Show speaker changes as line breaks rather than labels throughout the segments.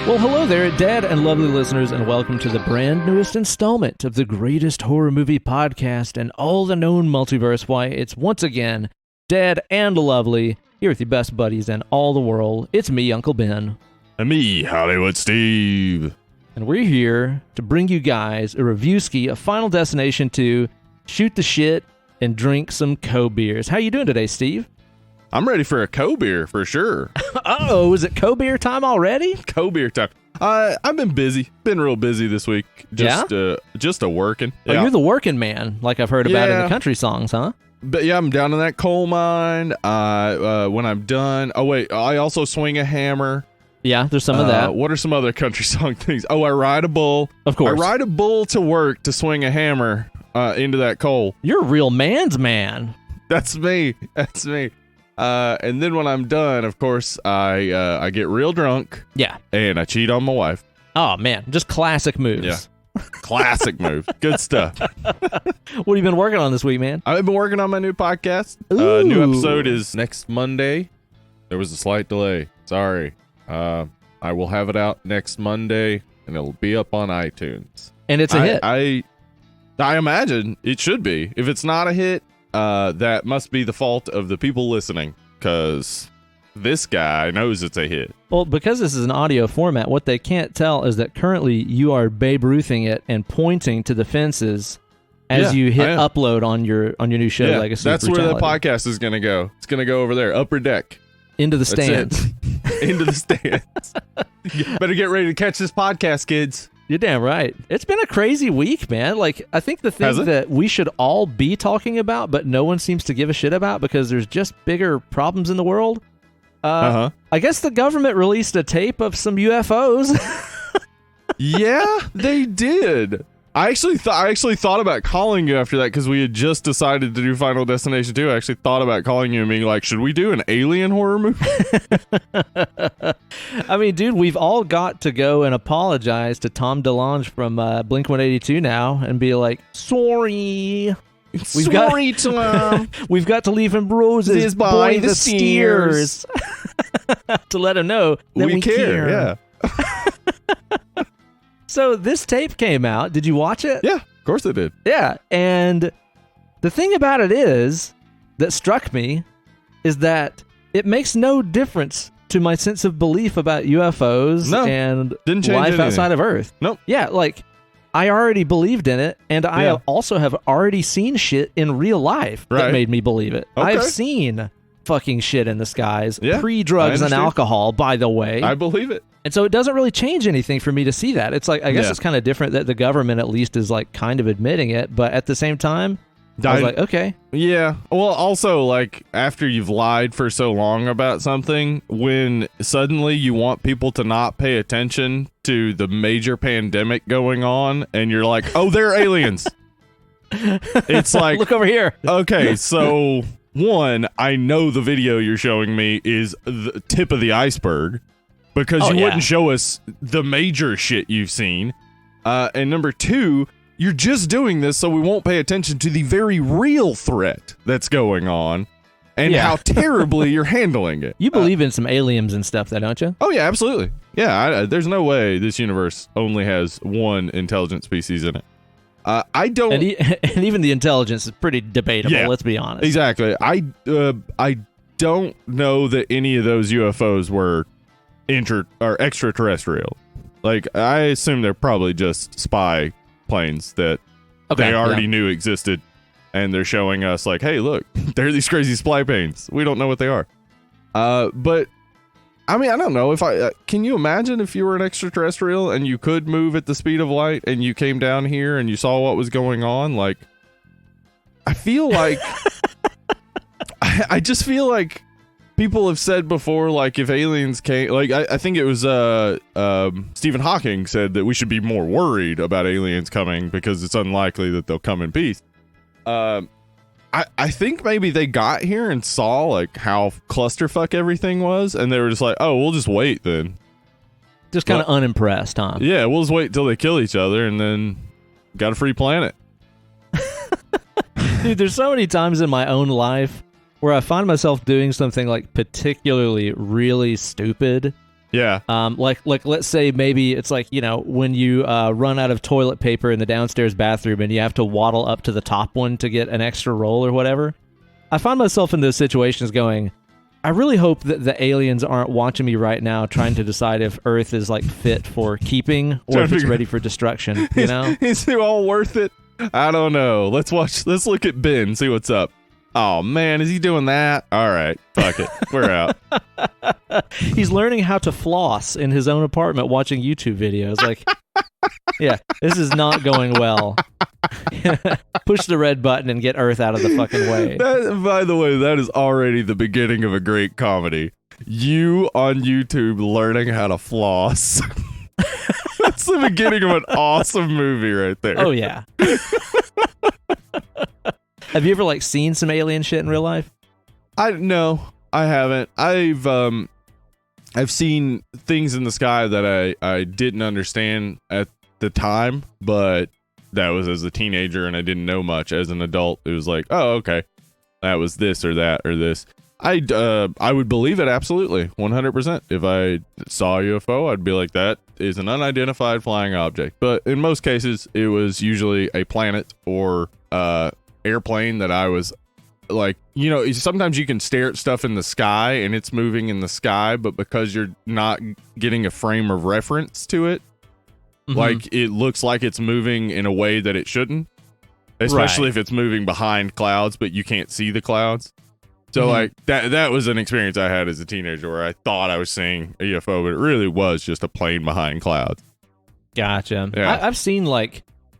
Well, hello there, Dad and lovely listeners, and welcome to the brand newest installment of the greatest horror movie podcast in all the known multiverse. Why, it's once again Dad and lovely, here with your best buddies in all the world. It's me, Uncle Ben.
And me, Hollywood Steve.
And we're here to bring you guys a review ski of Final Destination 2, shoot the shit, and drink some co-beers. How you doing today, Steve?
I'm ready for a co-beer for sure.
Uh-oh, is it co-beer time already?
Co-beer time. I've been busy. Been real busy this week. Just a working.
Oh,
Yeah.
you're the working man, like I've heard about in the country songs, huh?
But yeah, I'm down in that coal mine. When I'm done. Oh wait, I also swing a hammer.
Yeah, there's some of that.
What are some other country song things? Oh, I ride a bull.
Of course.
I ride a bull to work to swing a hammer into that coal.
You're a real man's man.
That's me. That's me. And then when I'm done, of course, I get real drunk.
Yeah.
And I cheat on my wife.
Oh, man. Just classic moves.
Yeah. Classic move. Good stuff.
What have you been working on this week, man?
I've been working on my new podcast.
Ooh.
New episode is next Monday. There was a slight delay. Sorry. I will have it out next Monday, and it'll be up on iTunes.
And it's a hit.
I imagine it should be. If it's not a hit, that must be the fault of the people listening, because this guy knows it's a hit.
Well, because this is an audio format, what they can't tell is that currently you are Babe Ruthing it and pointing to the fences as you hit upload on your new show, Legacy
That's
Brutality.
where the podcast is going to go. It's going to go over there, upper deck.
Into the stands.
Into the stands. Better get ready to catch this podcast, kids.
You're damn right. It's been a crazy week, man. Like, I think the thing that we should all be talking about, but no one seems to give a shit about because there's just bigger problems in the world. I guess the government released a tape of some UFOs.
Yeah, they did. I actually thought about calling you after that because we had just decided to do Final Destination 2. I actually thought about calling you and being like, should we do an alien horror movie?
I mean, dude, we've all got to go and apologize to Tom DeLonge from Blink-182 now and be like, sorry. We've got to leave him bruises by the steers. To let him know that we care.
Yeah.
So this tape came out. Did you watch it?
Yeah, of course I did.
Yeah, and the thing about it is that struck me is that it makes no difference to my sense of belief about UFOs and life outside of Earth.
Nope.
Yeah, like I already believed in it, and I also have already seen shit in real life that made me believe it.
Okay.
I've seen fucking shit in the skies,
Yeah,
pre-drugs and alcohol, by the way.
I believe it.
And so it doesn't really change anything for me to see that. It's like, I guess it's kind of different that the government at least is like kind of admitting it, but at the same time, I was like, okay.
Yeah. Well, also, like, after you've lied for so long about something, when suddenly you want people to not pay attention to the major pandemic going on, and you're like, oh, they're aliens. It's like,
look over here.
Okay, so one, I know the video you're showing me is the tip of the iceberg, because you wouldn't show us the major shit you've seen. And number two, you're just doing this so we won't pay attention to the very real threat that's going on and how terribly you're handling it.
You believe in some aliens and stuff, though, don't you?
Oh, yeah, absolutely. Yeah, there's no way this universe only has one intelligent species in it. I don't...
And even the intelligence is pretty debatable, let's be honest.
Exactly. I don't know that any of those UFOs were extraterrestrial. Like, I assume they're probably just spy planes that they already knew existed, and they're showing us like, hey, look, they're these crazy spy planes. We don't know what they are. But I mean, I don't know if can you imagine if you were an extraterrestrial and you could move at the speed of light and you came down here and you saw what was going on? Like, I feel like I just feel like people have said before, like, if aliens came, like, I think it was Stephen Hawking said that we should be more worried about aliens coming because it's unlikely that they'll come in peace. I think maybe they got here and saw, like, how clusterfuck everything was, and they were just like, oh, we'll just wait then.
Just kind of unimpressed, huh?
Yeah, we'll just wait till they kill each other and then got a free planet.
Dude, there's so many times in my own life where I find myself doing something like particularly really stupid,
Yeah.
Like let's say maybe it's like, when you run out of toilet paper in the downstairs bathroom and you have to waddle up to the top one to get an extra roll or whatever. I find myself in those situations going, I really hope that the aliens aren't watching me right now trying to decide if Earth is like fit for keeping or if it's ready for destruction,
Is it all worth it? I don't know. Let's look at Ben, see what's up. Oh man, is he doing that? All right, fuck it. We're out.
He's learning how to floss in his own apartment watching YouTube videos. Like, yeah, this is not going well. Push the red button and get Earth out of the fucking way.
By the way, that is already the beginning of a great comedy. You on YouTube learning how to floss. That's the beginning of an awesome movie right there.
Oh, yeah. Have you ever seen some alien shit in real life?
No, I haven't. I've seen things in the sky that I didn't understand at the time, but that was as a teenager and I didn't know much. As an adult, it was like, oh, okay, that was this or that or this. I would believe it absolutely, 100%. If I saw a UFO, I'd be like, that is an unidentified flying object. But in most cases, it was usually a planet or airplane that I was like, sometimes you can stare at stuff in the sky and it's moving in the sky, but because you're not getting a frame of reference to it, like it looks like it's moving in a way that it shouldn't, especially if it's moving behind clouds, but you can't see the clouds. So like that was an experience I had as a teenager where I thought I was seeing a UFO, but it really was just a plane behind clouds.
Gotcha.
Yeah.
I've seen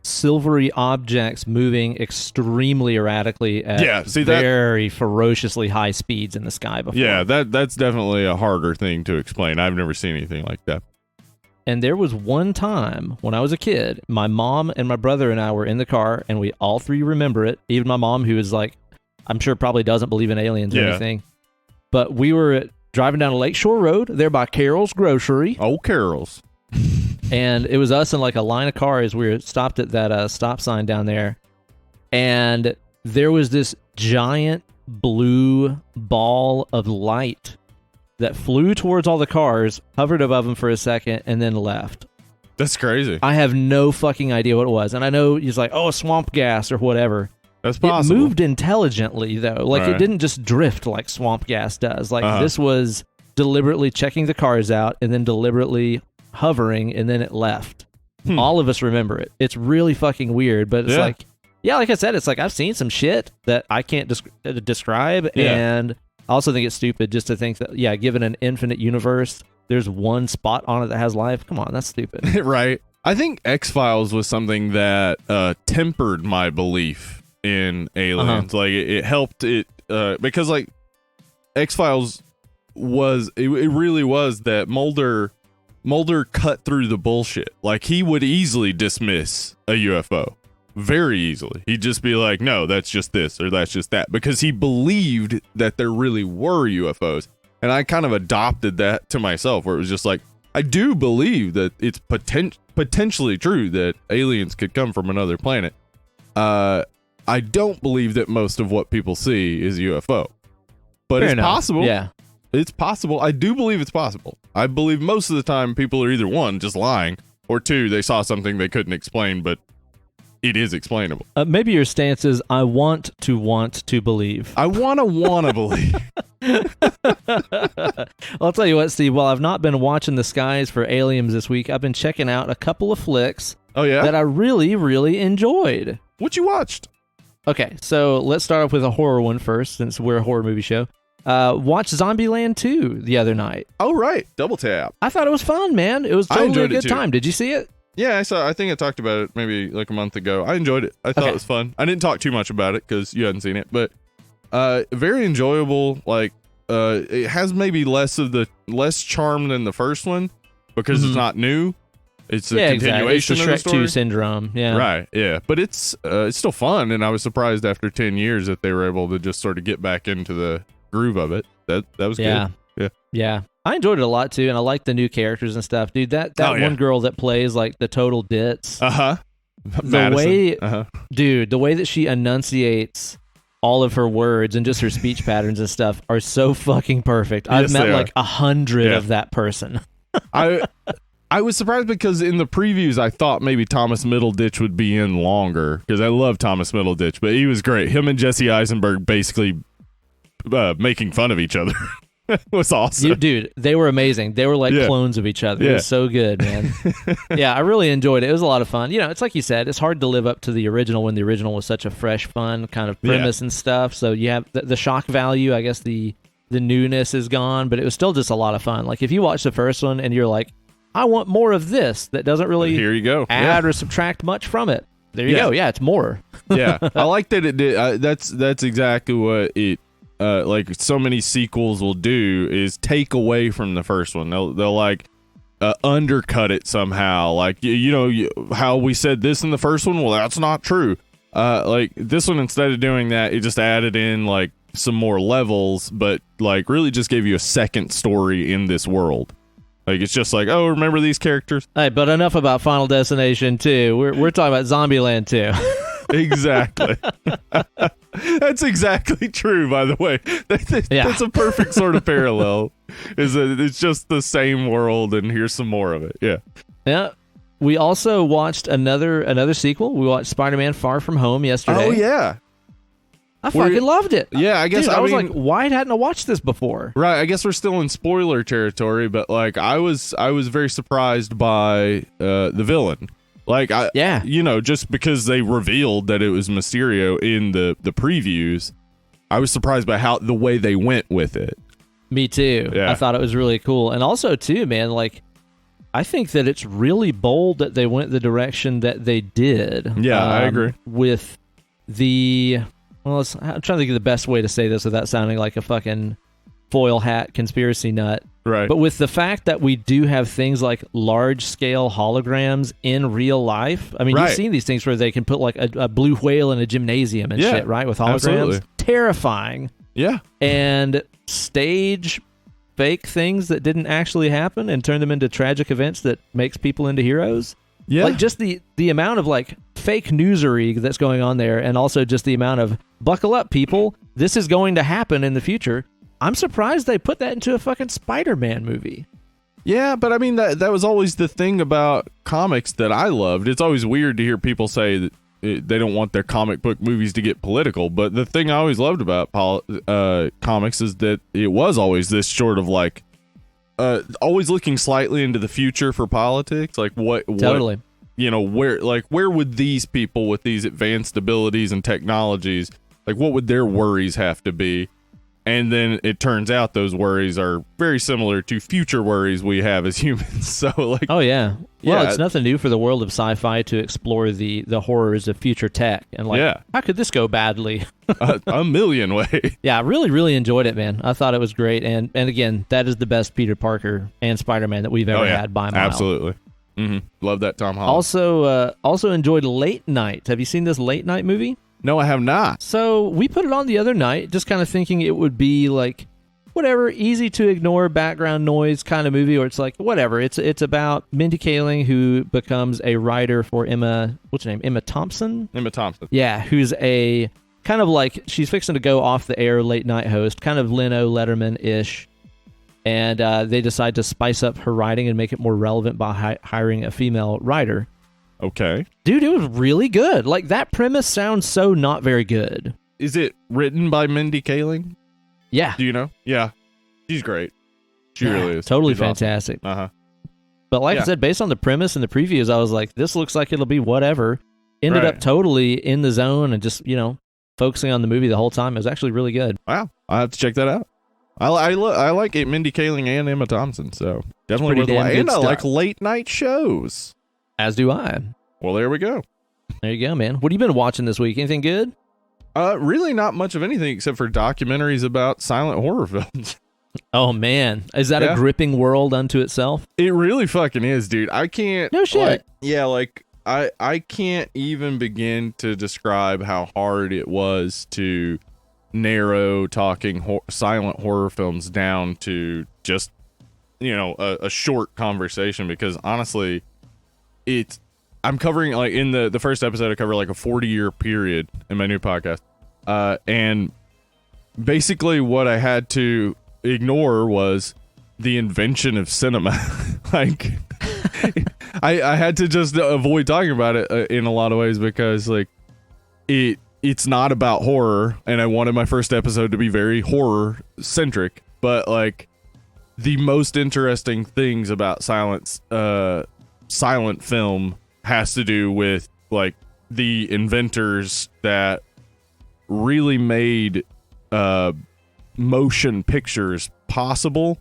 silvery objects moving extremely erratically at very ferociously high speeds in the sky before.
Yeah, that's definitely a harder thing to explain. I've never seen anything like that.
And there was one time when I was a kid, my mom and my brother and I were in the car, and we all three remember it. Even my mom, who is I'm sure probably doesn't believe in aliens or anything. But we were driving down a Lakeshore Road there by Carol's Grocery.
Oh, Carol's.
And it was us in a line of cars. We were stopped at that stop sign down there. And there was this giant blue ball of light that flew towards all the cars, hovered above them for a second, and then left.
That's crazy.
I have no fucking idea what it was. And I know he's like, oh, swamp gas or whatever.
That's possible.
It moved intelligently, though. It didn't just drift like swamp gas does. This was deliberately checking the cars out and then deliberately hovering, and then it left. All of us remember it. It's really fucking weird, but it's like I said, it's I've seen some shit that I can't describe, and I also think it's stupid just to think that, given an infinite universe, there's one spot on it that has life. Come on, that's stupid.
Right. I think X-Files was something that tempered my belief in aliens. It helped it because X-Files was it really was that Mulder cut through the bullshit. He would easily dismiss a UFO very easily. He'd just be like, no, that's just this or that's just that, because he believed that there really were UFOs. And I kind of adopted that to myself, where it was just like, I do believe that it's potentially true that aliens could come from another planet. I don't believe that most of what people see is UFO, but it's possible.
Yeah,
it's possible. I do believe it's possible. I believe most of the time people are either one, just lying, or two, they saw something they couldn't explain, but it is explainable.
Maybe your stance is, I want to believe.
I want to believe.
Well, I'll tell you what, Steve, while I've not been watching the skies for aliens this week, I've been checking out a couple of flicks that I really, really enjoyed.
What you watched?
Okay, so let's start off with a horror one first, since we're a horror movie show. Watched Zombieland 2 the other night.
Oh, right. Double tap.
I thought it was fun, man. It was totally a good time. Did you see it?
Yeah, I saw. I think I talked about it maybe a month ago. I enjoyed it. I thought it was fun. I didn't talk too much about it because you hadn't seen it, but very enjoyable. It has maybe less charm than the first one because it's not new. It's a continuation
It's the
of the
Shrek
story.
2 syndrome. Yeah.
Right. Yeah. But it's still fun, and I was surprised after 10 years that they were able to just sort of get back into the groove of it. That was good.
Yeah. I enjoyed it a lot too, and I like the new characters and stuff, dude. That one girl that plays the total ditz. The way, dude, the way that she enunciates all of her words and just her speech patterns and stuff are so fucking perfect. I've met 100 of that person.
I was surprised because in the previews I thought maybe Thomas Middleditch would be in longer because I love Thomas Middleditch, but he was great. Him and Jesse Eisenberg basically making fun of each other. Was awesome.
Dude, they were amazing. They were like clones of each other. It was so good, man. Yeah, I really enjoyed it. It was a lot of fun. It's like you said, it's hard to live up to the original when the original was such a fresh, fun kind of premise and stuff. So you have the shock value, I guess the newness is gone, but it was still just a lot of fun. Like if you watch the first one and you're like, I want more of this, that doesn't really
here you go.
add or subtract much from it. There you go. Yeah, it's more.
Yeah, I like that it did. That's exactly what it. Like so many sequels will do is take away from the first one. They'll like undercut it somehow. Like how we said this in the first one. Well, that's not true. Like this one, instead of doing that, it just added in like some more levels, but like really just gave you a second story in this world. Like it's just like, oh, remember these characters?
Hey, but enough about Final Destination 2. We're talking about Zombieland 2.
Exactly. That's exactly true, by the way. That's a perfect sort of parallel. Is that it's just the same world and here's some more of it. Yeah.
We also watched another sequel. We watched Spider-Man Far From Home yesterday.
Oh yeah.
I fucking loved it.
Yeah, I guess.
Dude, I was like, why hadn't I watched this before?
Right, I guess we're still in spoiler territory, but like I was very surprised by the villain. Like just because they revealed that it was Mysterio in the previews, I was surprised by the way they went with it.
Me too.
Yeah.
I thought it was really cool. And also too, man, like I think that it's really bold that they went the direction that they did.
Yeah, I agree.
With I'm trying to think of the best way to say this without sounding like a fucking foil hat conspiracy nut.
Right.
But with the fact that we do have things like large-scale holograms in real life, I mean, you've seen these things where they can put like a blue whale in a gymnasium and shit, right? With holograms.
Absolutely.
Terrifying.
Yeah.
And stage fake things that didn't actually happen and turn them into tragic events that makes people into heroes.
Yeah.
Like just the amount of like fake newsery that's going on there, and also just the amount of buckle up, people, this is going to happen in the future. I'm surprised they put that into a fucking Spider-Man movie.
Yeah, but I mean that was always the thing about comics that I loved. It's always weird to hear people say that they don't want their comic book movies to get political, but the thing I always loved about comics is that it was always this sort of like always looking slightly into the future for politics, like what
totally.
Where would these people with these advanced abilities and technologies, like what would their worries have to be? And then it turns out those worries are very similar to future worries we have as humans. So like,
oh yeah, well, it's nothing new for the world of sci-fi to explore the horrors of future tech and like, how could this go badly?
a million ways.
Yeah, I really, really enjoyed it, man. I thought it was great, and again, that is the best Peter Parker and Spider-Man that we've ever had by a mile.
Absolutely. Mm-hmm. Love that Tom Holland.
Also enjoyed Late Night. Have you seen this Late Night movie?
No, I have not.
So we put it on the other night, just kind of thinking it would be like, whatever, easy to ignore background noise kind of movie, or it's like, whatever. It's about Mindy Kaling, who becomes a writer for what's her name? Emma Thompson?
Emma Thompson.
Yeah, who's a kind of like, she's fixing to go off the air late night host, kind of Leno Letterman-ish. And they decide to spice up her writing and make it more relevant by hiring a female writer.
Okay.
Dude, it was really good. Like, that premise sounds so not very good.
Is it written by Mindy Kaling?
Yeah.
Do you know? Yeah. She's great. She really is.
Totally
She's
fantastic.
Awesome. Uh-huh.
But like I said, based on the premise and the previews, I was like, this looks like it'll be whatever. Ended up totally in the zone and just, focusing on the movie the whole time. It was actually really good.
Wow. I'll have to check that out. I like it, Mindy Kaling and Emma Thompson, so definitely worth a watch. And I like late night shows.
As do I.
Well, there we go.
There you go, man. What have you been watching this week? Anything good?
Really not much of anything except for documentaries about silent horror films.
Oh, man. Is that a gripping world unto itself?
It really fucking is, dude. I can't...
No shit.
I can't even begin to describe how hard it was to narrow talking silent horror films down to just, a short conversation, because honestly, I'm covering, like, in the first episode, I cover like a 40-year period in my new podcast. And basically what I had to ignore was the invention of cinema. Like, I had to just avoid talking about it in a lot of ways because like it's not about horror, and I wanted my first episode to be very horror centric, but like the most interesting things about silent film has to do with like the inventors that really made motion pictures possible,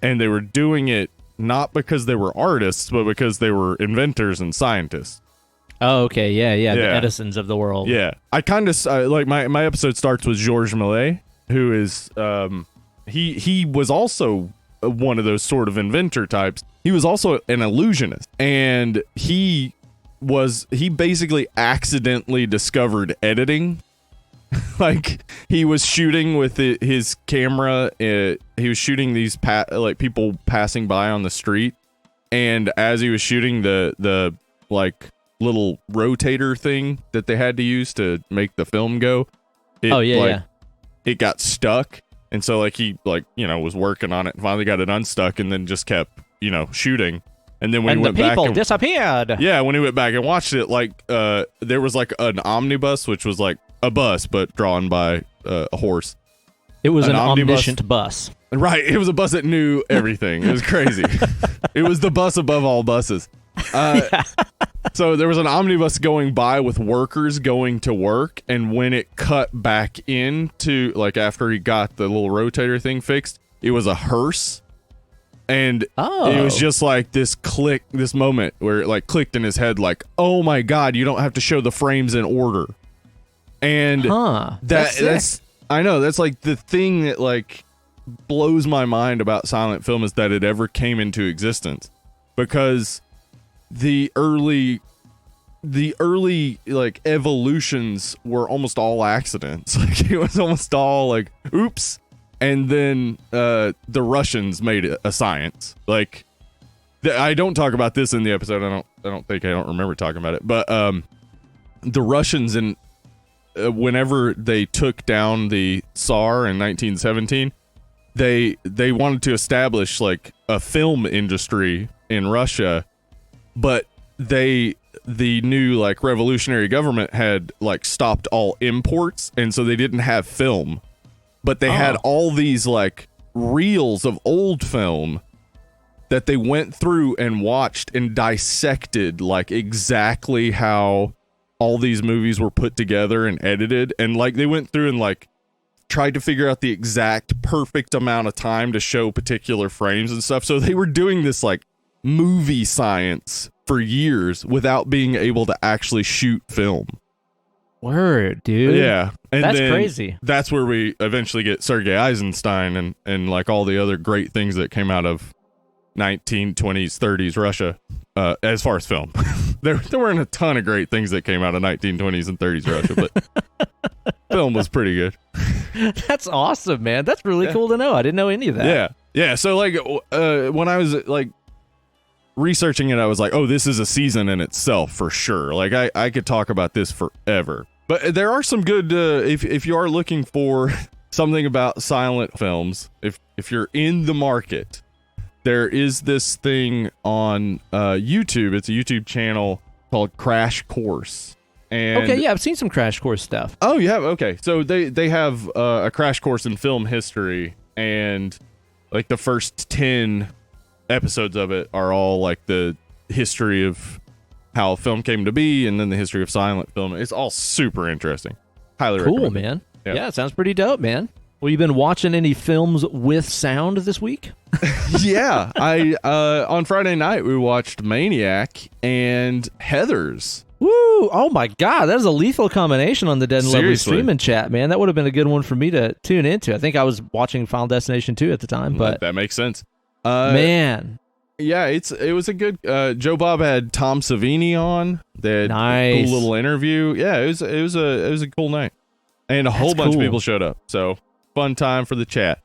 and they were doing it not because they were artists, but because they were inventors and scientists.
Oh, okay, yeah. The Edisons of the world.
Yeah, I kind of like my episode starts with Georges Millet, who is he was also one of those sort of inventor types. He was also an illusionist, and he basically accidentally discovered editing. Like, he was shooting with his camera. He was shooting these like people passing by on the street, and as he was shooting, the like little rotator thing that they had to use to make the film go, it got stuck, and so like he was working on it and finally got it unstuck, and then just kept shooting. And then when he went back,
people disappeared.
Yeah, when he went back and watched it, like there was like an omnibus, which was like a bus but drawn by a horse.
It was an omniscient bus.
Right, it was a bus that knew everything. It was crazy. It was the bus above all buses. So there was an omnibus going by with workers going to work, and when it cut back into, like, after he got the little rotator thing fixed, it was a hearse. And it was just like this moment where it like clicked in his head, like, oh my God, you don't have to show the frames in order. And that's I know, that's like the thing that like blows my mind about silent film, is that it ever came into existence, because the early like evolutions were almost all accidents. Like, it was almost all like, oops. And then the Russians made it a science. Like, I don't talk about this in the episode. I don't remember talking about it. But the Russians, whenever they took down the Tsar in 1917, they wanted to establish like a film industry in Russia, but the new like revolutionary government had like stopped all imports, and so they didn't have film. But they had all these like reels of old film that they went through and watched and dissected, like exactly how all these movies were put together and edited. And like they went through and like tried to figure out the exact perfect amount of time to show particular frames and stuff. So they were doing this like movie science for years without being able to actually shoot film.
Word, dude.
Yeah. And
that's crazy.
That's where we eventually get Sergei Eisenstein and like all the other great things that came out of 1920s, 30s Russia, as far as film. there weren't a ton of great things that came out of 1920s and 30s Russia, but film was pretty good.
That's awesome, man. That's really cool to know. I didn't know any of that.
Yeah. Yeah. So like when I was like researching it, I was like, oh, this is a season in itself for sure. Like I could talk about this forever. But there are some good, if you are looking for something about silent films, if you're in the market, there is this thing on YouTube. It's a YouTube channel called Crash Course. And
okay, yeah, I've seen some Crash Course stuff.
Oh, yeah, okay. So they have a crash course in film history, and like the first 10 episodes of it are all like the history of how film came to be, and then the history of silent film. It's all super interesting. Highly recommend.
Cool, man. Yeah, it sounds pretty dope, man. Well, you been watching any films with sound this week?
Yeah, I on Friday night we watched Maniac and Heathers.
Woo! Oh my God, that is a lethal combination on the Dead and Lovely streaming chat, man. That would have been a good one for me to tune into. I think I was watching Final Destination 2 at the time, but
that makes sense.
Man.
Yeah, it was a good. Joe Bob had Tom Savini on. That
nice.
Cool little interview. Yeah, it was a cool night, and a whole bunch of people showed up. So fun time for the chat.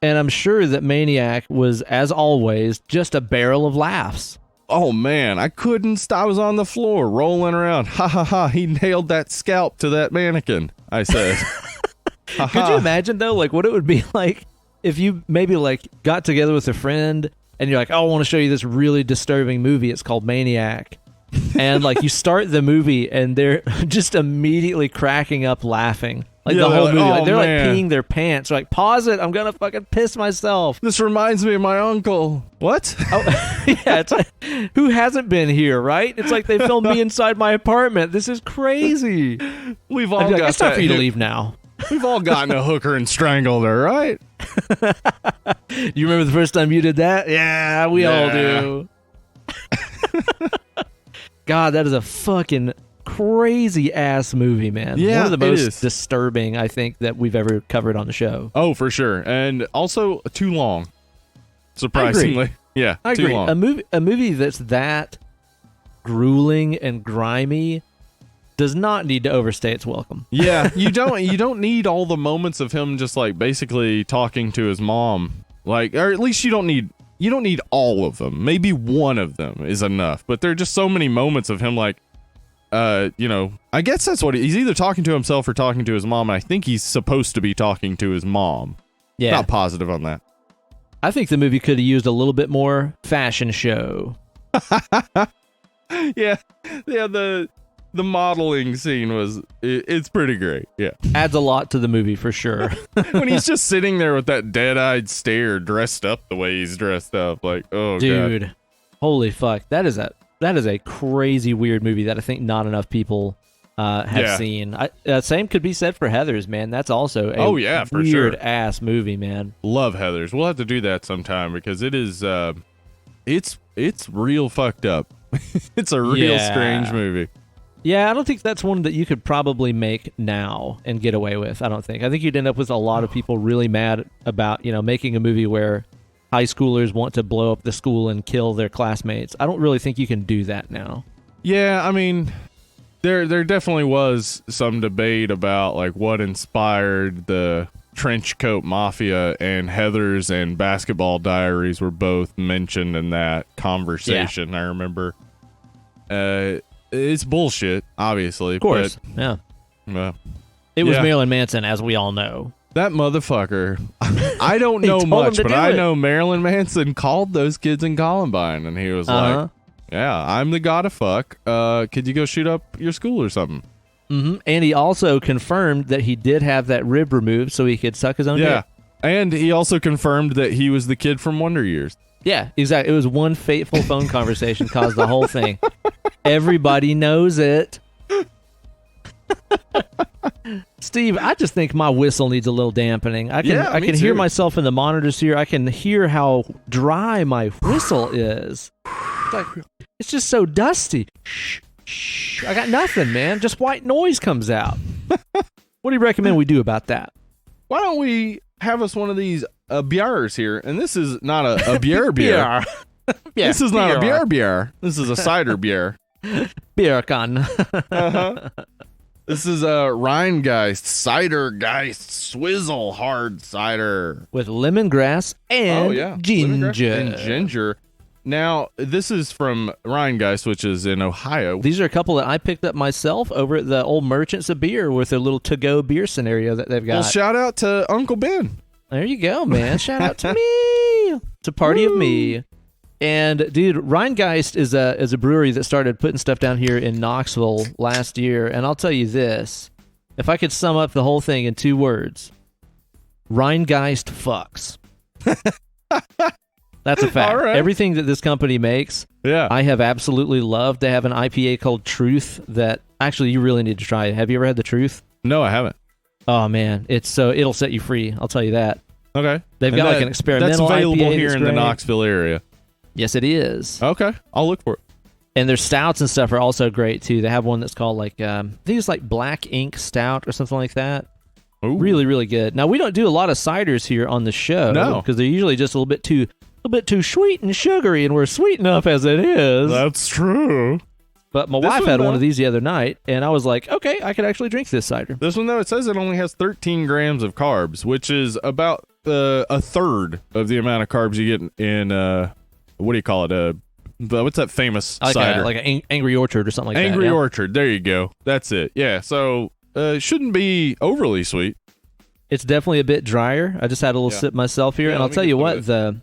And I'm sure that Maniac was, as always, just a barrel of laughs.
Oh man, I couldn't stop. I was on the floor rolling around. Ha ha ha! He nailed that scalp to that mannequin, I said.
Could you imagine though, like what it would be like if you maybe like got together with a friend and you're like, oh, I want to show you this really disturbing movie. It's called Maniac. And like you start the movie and they're just immediately cracking up laughing. Like the whole movie. Like, they're like peeing their pants. They're like, pause it. I'm going to fucking piss myself.
This reminds me of my uncle. What?
Oh, yeah. It's like, who hasn't been here, right? It's like they filmed me inside my apartment. This is crazy.
We've all got
it's time for you to leave now.
We've all gotten a hooker and strangled her, right?
You remember the first time you did that? Yeah, we all do. God, that is a fucking crazy ass movie, man.
Yeah,
one of the most disturbing, I think, that we've ever covered on the show.
Oh, for sure, and also too long. Surprisingly,
I agree.
Too long.
A movie that's that grueling and grimy does not need to overstay its welcome.
Yeah, you don't need all the moments of him just like basically talking to his mom, like, or at least you don't need all of them. Maybe one of them is enough, but there are just so many moments of him like, I guess that's what he's either talking to himself or talking to his mom. And I think he's supposed to be talking to his mom. Yeah, not positive on that.
I think the movie could have used a little bit more fashion show.
yeah. The modeling scene it's pretty great. Yeah.
Adds a lot to the movie for sure.
When he's just sitting there with that dead-eyed stare, dressed up the way he's dressed up, like, oh,
dude,
God.
Holy fuck. That is a crazy weird movie that I think not enough people have seen. Same could be said for Heathers, man. That's also a weird ass movie, man.
Love Heathers. We'll have to do that sometime because it is it's real fucked up. It's a real strange movie.
Yeah, I don't think that's one that you could probably make now and get away with. I don't think. I think you'd end up with a lot of people really mad about, making a movie where high schoolers want to blow up the school and kill their classmates. I don't really think you can do that now.
Yeah, I mean, there definitely was some debate about like what inspired the Trench Coat Mafia, and Heathers and Basketball Diaries were both mentioned in that conversation. Yeah. I remember. It's bullshit, obviously.
Of course,
but,
it was Marilyn Manson, as we all know.
That motherfucker. I don't know much, but I know Marilyn Manson called those kids in Columbine, and he was like, yeah, I'm the god of fuck. Could you go shoot up your school or something?
Mm-hmm. And he also confirmed that he did have that rib removed so he could suck his own dick.
Yeah, and he also confirmed that he was the kid from Wonder Years.
Yeah, exactly. It was one fateful phone conversation caused the whole thing. Everybody knows it. Steve, I just think my whistle needs a little dampening. I can hear myself in the monitors here. I can hear how dry my whistle is. It's just so dusty. Shh. I got nothing, man. Just white noise comes out. What do you recommend we do about that?
Why don't we have us one of these beers here? And this is not a beer. Yeah, this is not a beer. This is a cider beer.
Bierkan.
This is a Rheingeist Cidergeist Swizzle Hard Cider
with lemongrass and ginger.
And ginger. Now, this is from Rheingeist, which is in Ohio.
These are a couple that I picked up myself over at the old Merchants of Beer with their little to-go beer scenario that they've got.
Well, shout out to Uncle Ben.
There you go, man. Shout out to me. It's a party of me. And, dude, Rheingeist is a brewery that started putting stuff down here in Knoxville last year. And I'll tell you this. If I could sum up the whole thing in 2 words, Rheingeist fucks. That's a fact.
Right.
Everything that this company makes, I have absolutely loved. They have an IPA called Truth that, actually, you really need to try it. Have you ever had the Truth?
No, I haven't.
Oh, man. It'll set you free. I'll tell you that.
Okay.
They've got like an experimental
that's available
IPA
here in the Knoxville area.
Yes, it is.
Okay. I'll look for it.
And their stouts and stuff are also great, too. They have one that's called, like, I think it's like Black Ink Stout or something like that. Ooh. Really, really good. Now, we don't do a lot of ciders here on the show.
No.
Because they're usually just a little bit too sweet and sugary, and we're sweet enough as it is.
That's true.
But my wife had one of these the other night, and I was like, okay, I could actually drink this cider.
This one, though, it says it only has 13 grams of carbs, which is about a third of the amount of carbs you get in, what do you call it? What's that famous cider?
Like an Angry Orchard or something like that.
Angry Orchard. There you go. That's it. Yeah, so it shouldn't be overly sweet.
It's definitely a bit drier. I just had a little sip myself here, and I'll tell you what, the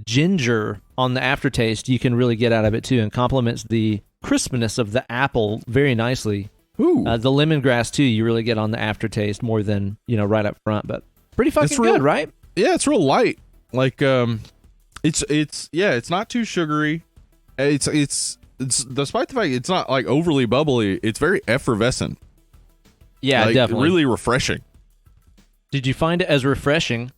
ginger on the aftertaste you can really get out of it too, and complements the crispness of the apple very nicely.
Ooh.
The lemongrass too, you really get on the aftertaste more than right up front, but pretty fucking good, right?
Yeah, it's real light. Like it's not too sugary. It's despite the fact it's not like overly bubbly, it's very effervescent.
Yeah,
like,
definitely.
Really refreshing.
Did you find it as refreshing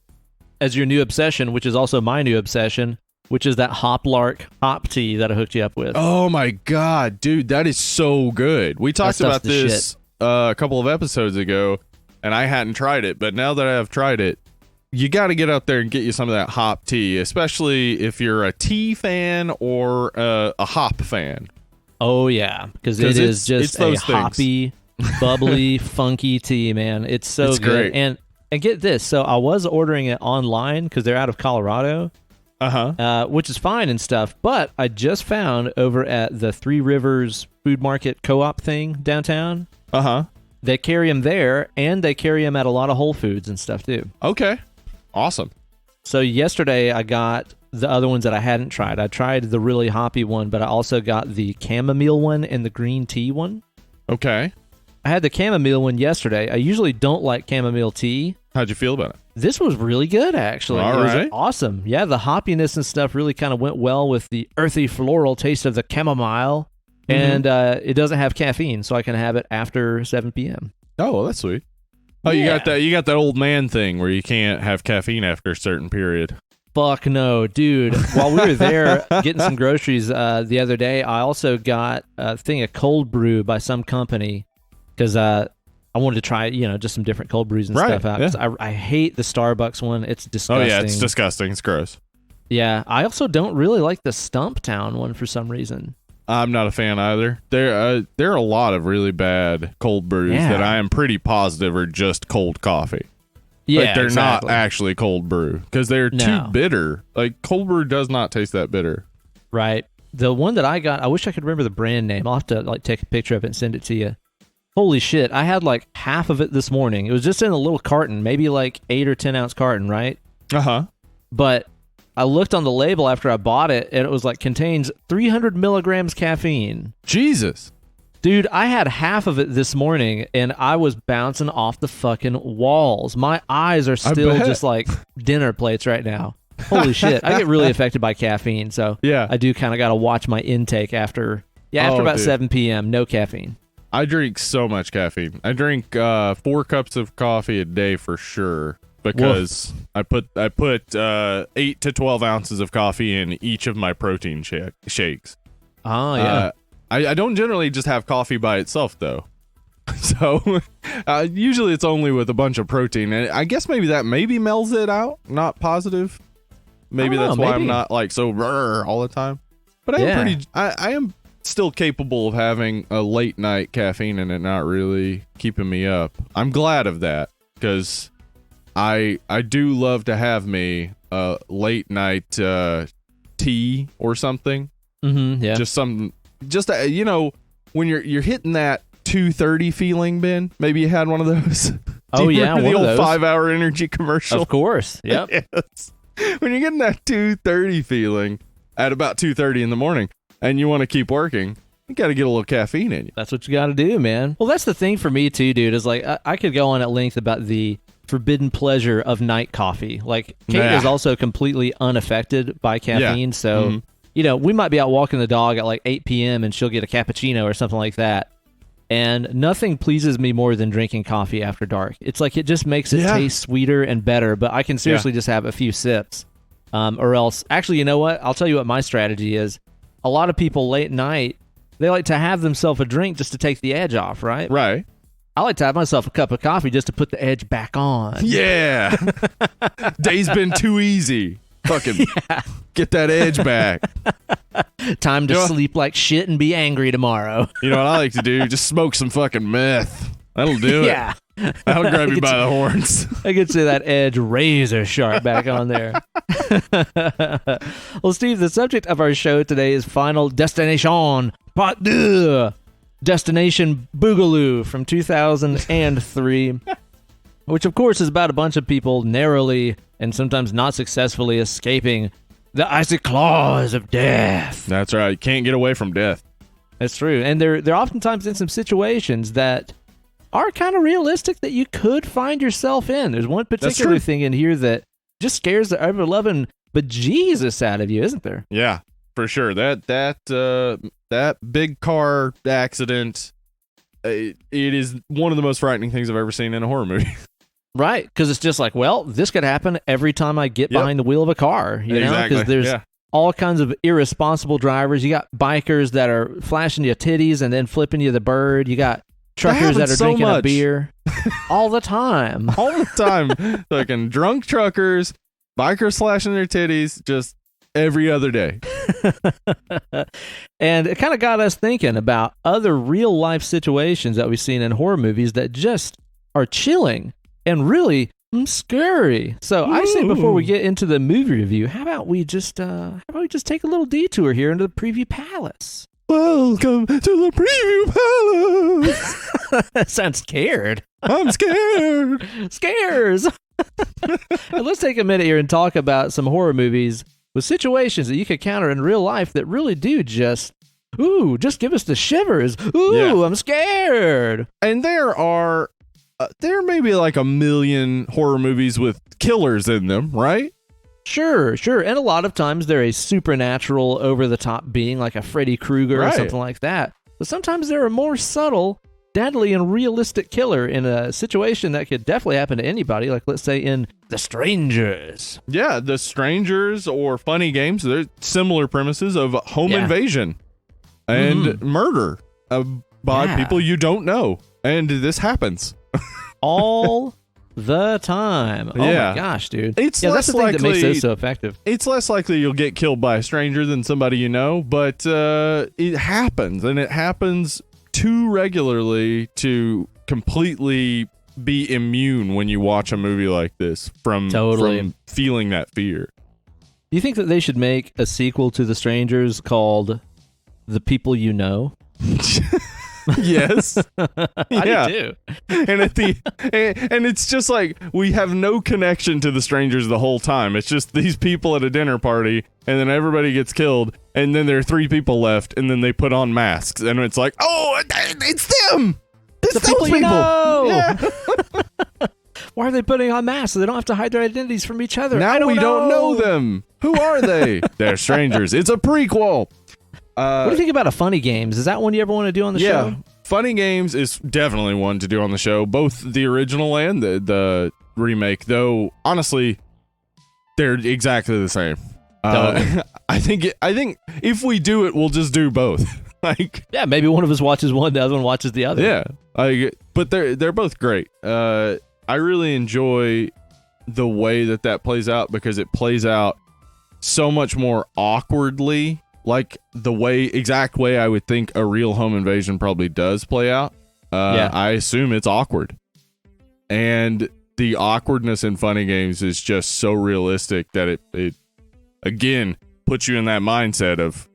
as your new obsession, which is also my new obsession, which is that Hoplark hop tea that I hooked you up with?
Oh my god, dude, that is so good. We talked about this a couple of episodes ago, and I hadn't tried it, but now that I have tried it, you got to get out there and get you some of that hop tea, especially if you're a tea fan or a hop fan.
Oh yeah, because it is just a hoppy, bubbly, funky tea, man. It's so good.
Great.
And get this, so I was ordering it online because they're out of Colorado, which is fine and stuff. But I just found over at the Three Rivers Food Market Co-op thing downtown. They carry them there, and they carry them at a lot of Whole Foods and stuff too.
Okay, awesome.
So yesterday I got the other ones that I hadn't tried. I tried the really hoppy one, but I also got the chamomile one and the green tea one.
Okay.
I had the chamomile one yesterday. I usually don't like chamomile tea.
How'd you feel about it?
This was really good, actually.
All
right.
It was
awesome. Yeah, the hoppiness and stuff really kind of went well with the earthy floral taste of the chamomile. And it doesn't have caffeine, so I can have it after 7 p.m.
Oh, well, that's sweet. Oh, yeah. You got that old man thing where you can't have caffeine after a certain period.
Fuck no, dude. While we were there getting some groceries the other day, I also got a cold brew by some company because I wanted to try, just some different cold brews and stuff out.
Yeah.
I hate the Starbucks one. It's disgusting.
Oh, yeah, it's disgusting. It's gross.
Yeah, I also don't really like the Stumptown one for some reason.
I'm not a fan either. There are a lot of really bad cold brews that I am pretty positive are just cold coffee.
Yeah,
like they're
exactly.
not actually cold brew because they're too bitter. Like cold brew does not taste that bitter.
Right. The one that I got, I wish I could remember the brand name. I'll have to take a picture of it and send it to you. Holy shit! I had like half of it this morning. It was just in a little carton, maybe like 8 or 10 ounce carton, right? But I looked on the label after I bought it, and it was like contains 300 milligrams caffeine.
Jesus.
Dude, I had half of it this morning, and I was bouncing off the fucking walls. My eyes are still just like dinner plates right now. Holy shit. I get really affected by caffeine, so I do kind of got to watch my intake after about 7 p.m., no caffeine.
I drink so much caffeine. I drink 4 cups of coffee a day for sure. Because I put 8 to 12 ounces of coffee in each of my protein shakes.
Oh, yeah.
I don't generally just have coffee by itself, though. So usually it's only with a bunch of protein. And I guess maybe that melds it out. Not positive. Maybe that's why I'm not like so all the time. But I am still capable of having a late night caffeine and it not really keeping me up. I'm glad of that because I do love to have me a late night tea or something.
Yeah.
When you're hitting that 2:30 feeling, Ben. Maybe you had one of those.
Oh yeah,
the old 5-hour energy commercial.
Of course. Yep.
Yes. When you're getting that 2:30 feeling at about 2:30 in the morning, and you want to keep working, you got to get a little caffeine in you.
That's what you got to do, man. Well, that's the thing for me too, dude. Is like I could go on at length about the forbidden pleasure of night coffee. Like Kate is also completely unaffected by caffeine, so we might be out walking the dog at like 8 p.m. and she'll get a cappuccino or something like that. And nothing pleases me more than drinking coffee after dark. It's like it just makes it taste sweeter and better, but I can seriously just have a few sips. Or else, actually, you know what? I'll tell you what my strategy is. A lot of people late night, they like to have themselves a drink just to take the edge off, right?
Right.
I like to have myself a cup of coffee just to put the edge back on.
Yeah. Day's been too easy. Fucking get that edge back.
Time to sleep like shit and be angry tomorrow.
You know what I like to do? Just smoke some fucking meth. That'll do it.
Yeah.
That'll grab you by the horns.
I get to that edge razor sharp back on there. Well, Steve, the subject of our show today is Final Destination Part 2. Destination Boogaloo from 2003, which of course is about a bunch of people narrowly and sometimes not successfully escaping The icy claws of death.
That's right. Can't get away from death.
That's true. And they're oftentimes in some situations that are kind of realistic that you could find yourself in. There's one particular thing in here that just scares the ever-loving bejesus out of you, isn't there?
Yeah, for sure. That big car accident, it is one of the most frightening things I've ever seen in a horror movie.
Right, because it's just like, well, this could happen every time I get behind the wheel of a car, you know? Because there's all kinds of irresponsible drivers. You got bikers that are flashing you titties and then flipping you the bird. You got truckers that are drinking a beer all the time.
All the time. Fucking drunk truckers, bikers flashing their titties, just every other day.
And it kind of got us thinking about other real-life situations that we've seen in horror movies that just are chilling and really scary. So I say before we get into the movie review, how about we just take a little detour here into the Preview Palace?
Welcome to the Preview Palace.
That sounds scared.
I'm scared.
Scares. And let's take a minute here and talk about some horror movies with situations that you could counter in real life that really do just give us the shivers. I'm scared.
And there may be like a million horror movies with killers in them, right?
Sure. And a lot of times they're a supernatural, over-the-top being like a Freddy Krueger or something like that. But sometimes they're a more subtle, deadly, and realistic killer in a situation that could definitely happen to anybody, like let's say in The Strangers.
Yeah, The Strangers or Funny Games, they're similar premises of home invasion and murder by people you don't know. And this happens.
All the time. Oh my gosh, dude.
It's
that's the thing that makes those so effective.
It's less likely you'll get killed by a stranger than somebody you know, but it happens, and it happens too regularly to completely be immune when you watch a movie like this from feeling that fear.
Do you think that they should make a sequel to The Strangers called The People You Know?
Yes.
I do.
And and it's just like we have no connection to the strangers the whole time. It's just these people at a dinner party, and then everybody gets killed, and then there are 3 people left, and then they put on masks, and it's like, oh, it's them. It's
the people you know.
Yeah.
Why are they putting on masks so they don't have to hide their identities from each other?
Now we don't know them. Who are they? They're strangers. It's a prequel.
What do you think about a Funny Games? Is that one you ever want to do on the show?
Yeah, Funny Games is definitely one to do on the show. Both the original and the remake, though. Honestly, they're exactly the same. I think if we do it, we'll just do both.
Maybe one of us watches one, the other one watches the other.
Yeah, but they're both great. I really enjoy the way that plays out because it plays out so much more awkwardly. Like the exact way I would think a real home invasion probably does play out. I assume it's awkward. And the awkwardness in Funny Games is just so realistic that it again puts you in that mindset of,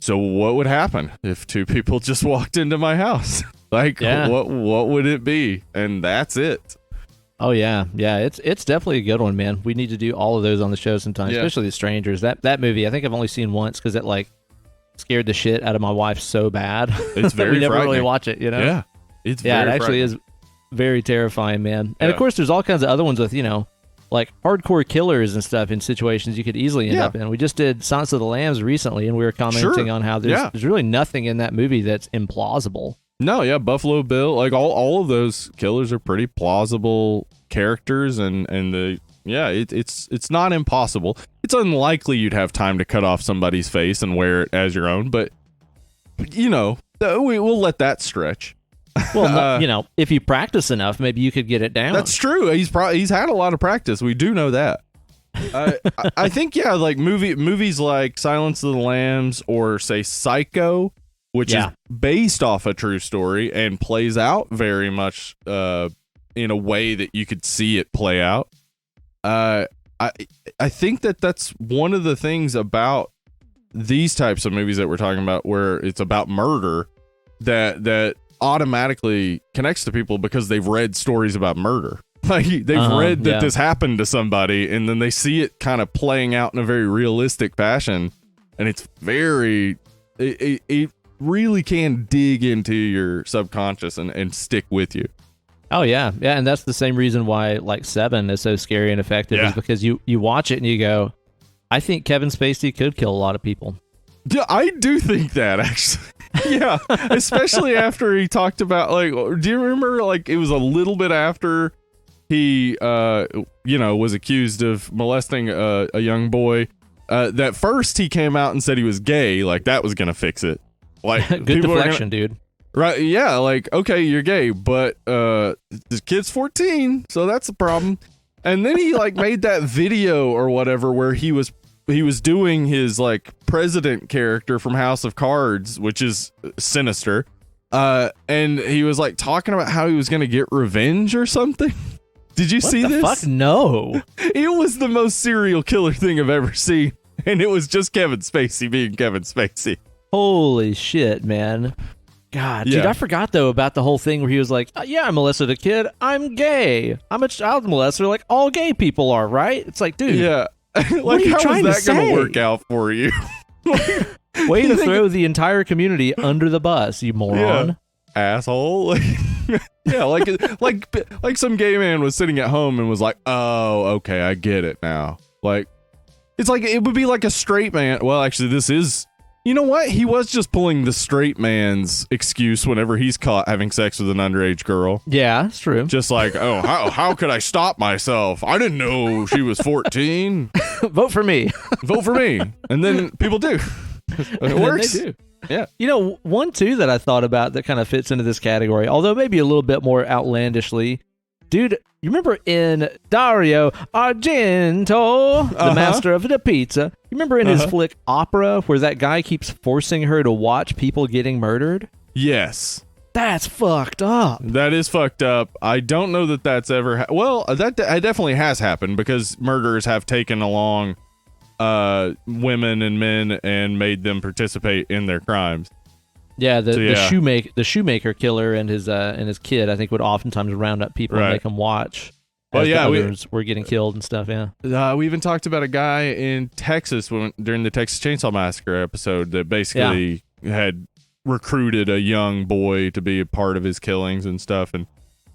so what would happen if 2 people just walked into my house? What would it be? And that's it.
Oh yeah, it's definitely a good one, man. We need to do all of those on the show sometime, especially The Strangers. That movie, I think I've only seen once because it scared the shit out of my wife so bad.
It's very
we never
frightening.
Really watch it, you know.
Yeah, it
actually is very terrifying, man. And of course, there's all kinds of other ones with like hardcore killers and stuff in situations you could easily end up in. We just did Silence of the Lambs recently, and we were commenting on how there's really nothing in that movie that's implausible.
No, yeah, Buffalo Bill, like all of those killers are pretty plausible characters, and it's not impossible. It's unlikely you'd have time to cut off somebody's face and wear it as your own, but we'll let that stretch.
Well, if you practice enough, maybe you could get it down.
That's true. He's had a lot of practice. We do know that. I think like movies like Silence of the Lambs or say Psycho, which is based off a true story and plays out very much in a way that you could see it play out. I think that's one of the things about these types of movies that we're talking about, where it's about murder, that automatically connects to people because they've read stories about murder. Like they've read that this happened to somebody, and then they see it kind of playing out in a very realistic fashion, and it's it really can dig into your subconscious and stick with you.
Oh yeah, and that's the same reason why like Seven is so scary and effective, is because you watch it and you go, I think Kevin Spacey could kill a lot of people.
Yeah, I do think that actually. Yeah, especially after he talked about like, do you remember like it was a little bit after he was accused of molesting a young boy, that first he came out and said he was gay, like that was gonna fix it. Like
good deflection, dude.
Right, yeah, like okay, you're gay, but this kid's 14, so that's a problem. And then he like made that video or whatever where he was doing his like president character from House of Cards, which is sinister. And he was like talking about how he was going to get revenge or something. Did you see this?
Fuck no.
It was the most serial killer thing I've ever seen. And it was just Kevin Spacey being Kevin Spacey.
Holy shit, man. God, dude, I forgot though about the whole thing where he was like, yeah, I molested a kid. I'm gay. I'm a child molester like all gay people are, right? It's like, dude.
Yeah. Like, how is that going to work out for you?
Way to throw the entire community under the bus, you moron.
Yeah. Asshole. Yeah, like some gay man was sitting at home and was like, oh, okay, I get it now. Like, it's like, it would be like a straight man. Well, actually, this is, you know what? He was just pulling the straight man's excuse whenever he's caught having sex with an underage girl.
Yeah, it's true.
Just like, oh, how could I stop myself? I didn't know she was 14.
Vote for me.
Vote for me. And then people do. It works.
They do.
Yeah.
You know, one too that I thought about that kind of fits into this category, although maybe a little bit more outlandishly. Dude, you remember in Dario Argento, the master of the pizza, you remember in his flick Opera where that guy keeps forcing her to watch people getting murdered?
Yes.
That's fucked up.
That is fucked up. I don't know that that's ever... well, that definitely has happened because murderers have taken along women and men and made them participate in their crimes.
Yeah, the shoemaker killer and his kid, I think, would oftentimes round up people and make them watch. Well, yeah, others were getting killed and stuff. Yeah,
we even talked about a guy in Texas during the Texas Chainsaw Massacre episode that basically had recruited a young boy to be a part of his killings and stuff. And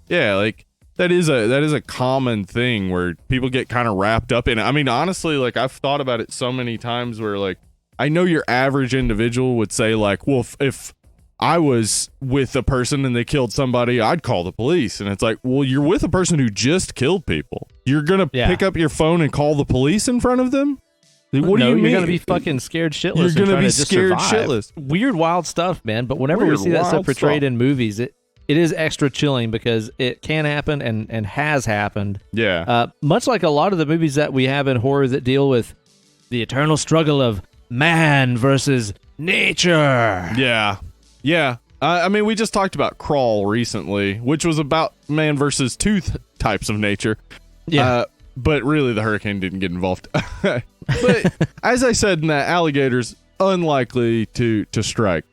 yeah, like that is a common thing where people get kind of wrapped up in it. I mean, honestly, like I've thought about it so many times where like I know your average individual would say like, well, if I was with a person and they killed somebody, I'd call the police. And it's like, well, you're with a person who just killed people. You're going to pick up your phone and call the police in front of them? What do you mean?
You're going to be fucking scared shitless.
You're going to be scared shitless.
Weird, wild stuff, man. But whenever we see that stuff portrayed in movies, it is extra chilling because it can happen and has happened.
Yeah.
Much like a lot of the movies that we have in horror that deal with the eternal struggle of man versus nature.
Yeah. Yeah. I mean, we just talked about Crawl recently, which was about man versus two types of nature.
Yeah.
But really, the hurricane didn't get involved. But as I said, in that alligators unlikely to strike.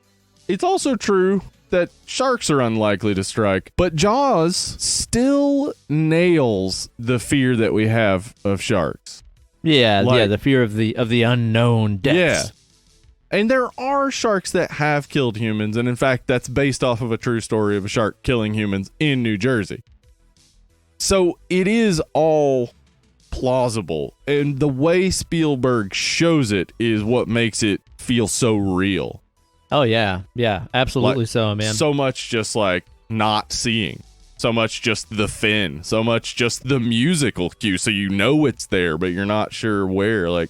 It's also true that sharks are unlikely to strike. But Jaws still nails the fear that we have of sharks.
Yeah, the fear of the unknown depths.
Yeah. And there are sharks that have killed humans, and in fact, that's based off of a true story of a shark killing humans in New Jersey. So it is all plausible, and the way Spielberg shows it is what makes it feel so real.
Oh yeah, absolutely. Like, so, man.
So much just like not seeing. So much just the fin. So much just the musical cue, so you know it's there, but you're not sure where. Like.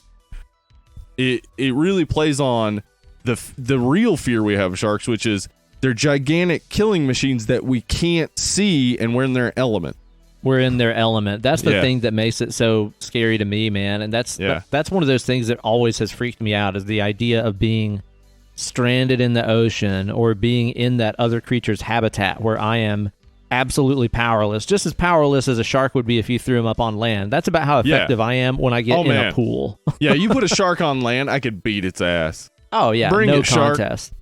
It really plays on the real fear we have of sharks, which is they're gigantic killing machines that we can't see, and we're in their element.
We're in their element. That's the thing that makes it so scary to me, man. And that's one of those things that always has freaked me out, is the idea of being stranded in the ocean or being in that other creature's habitat where I am absolutely powerless, just as powerless as a shark would be if you threw him up on land. That's about how effective I am when I get in a pool.
Yeah, you put a shark on land, I could beat its ass.
Oh yeah,
Bring
no
it, shark.
contest.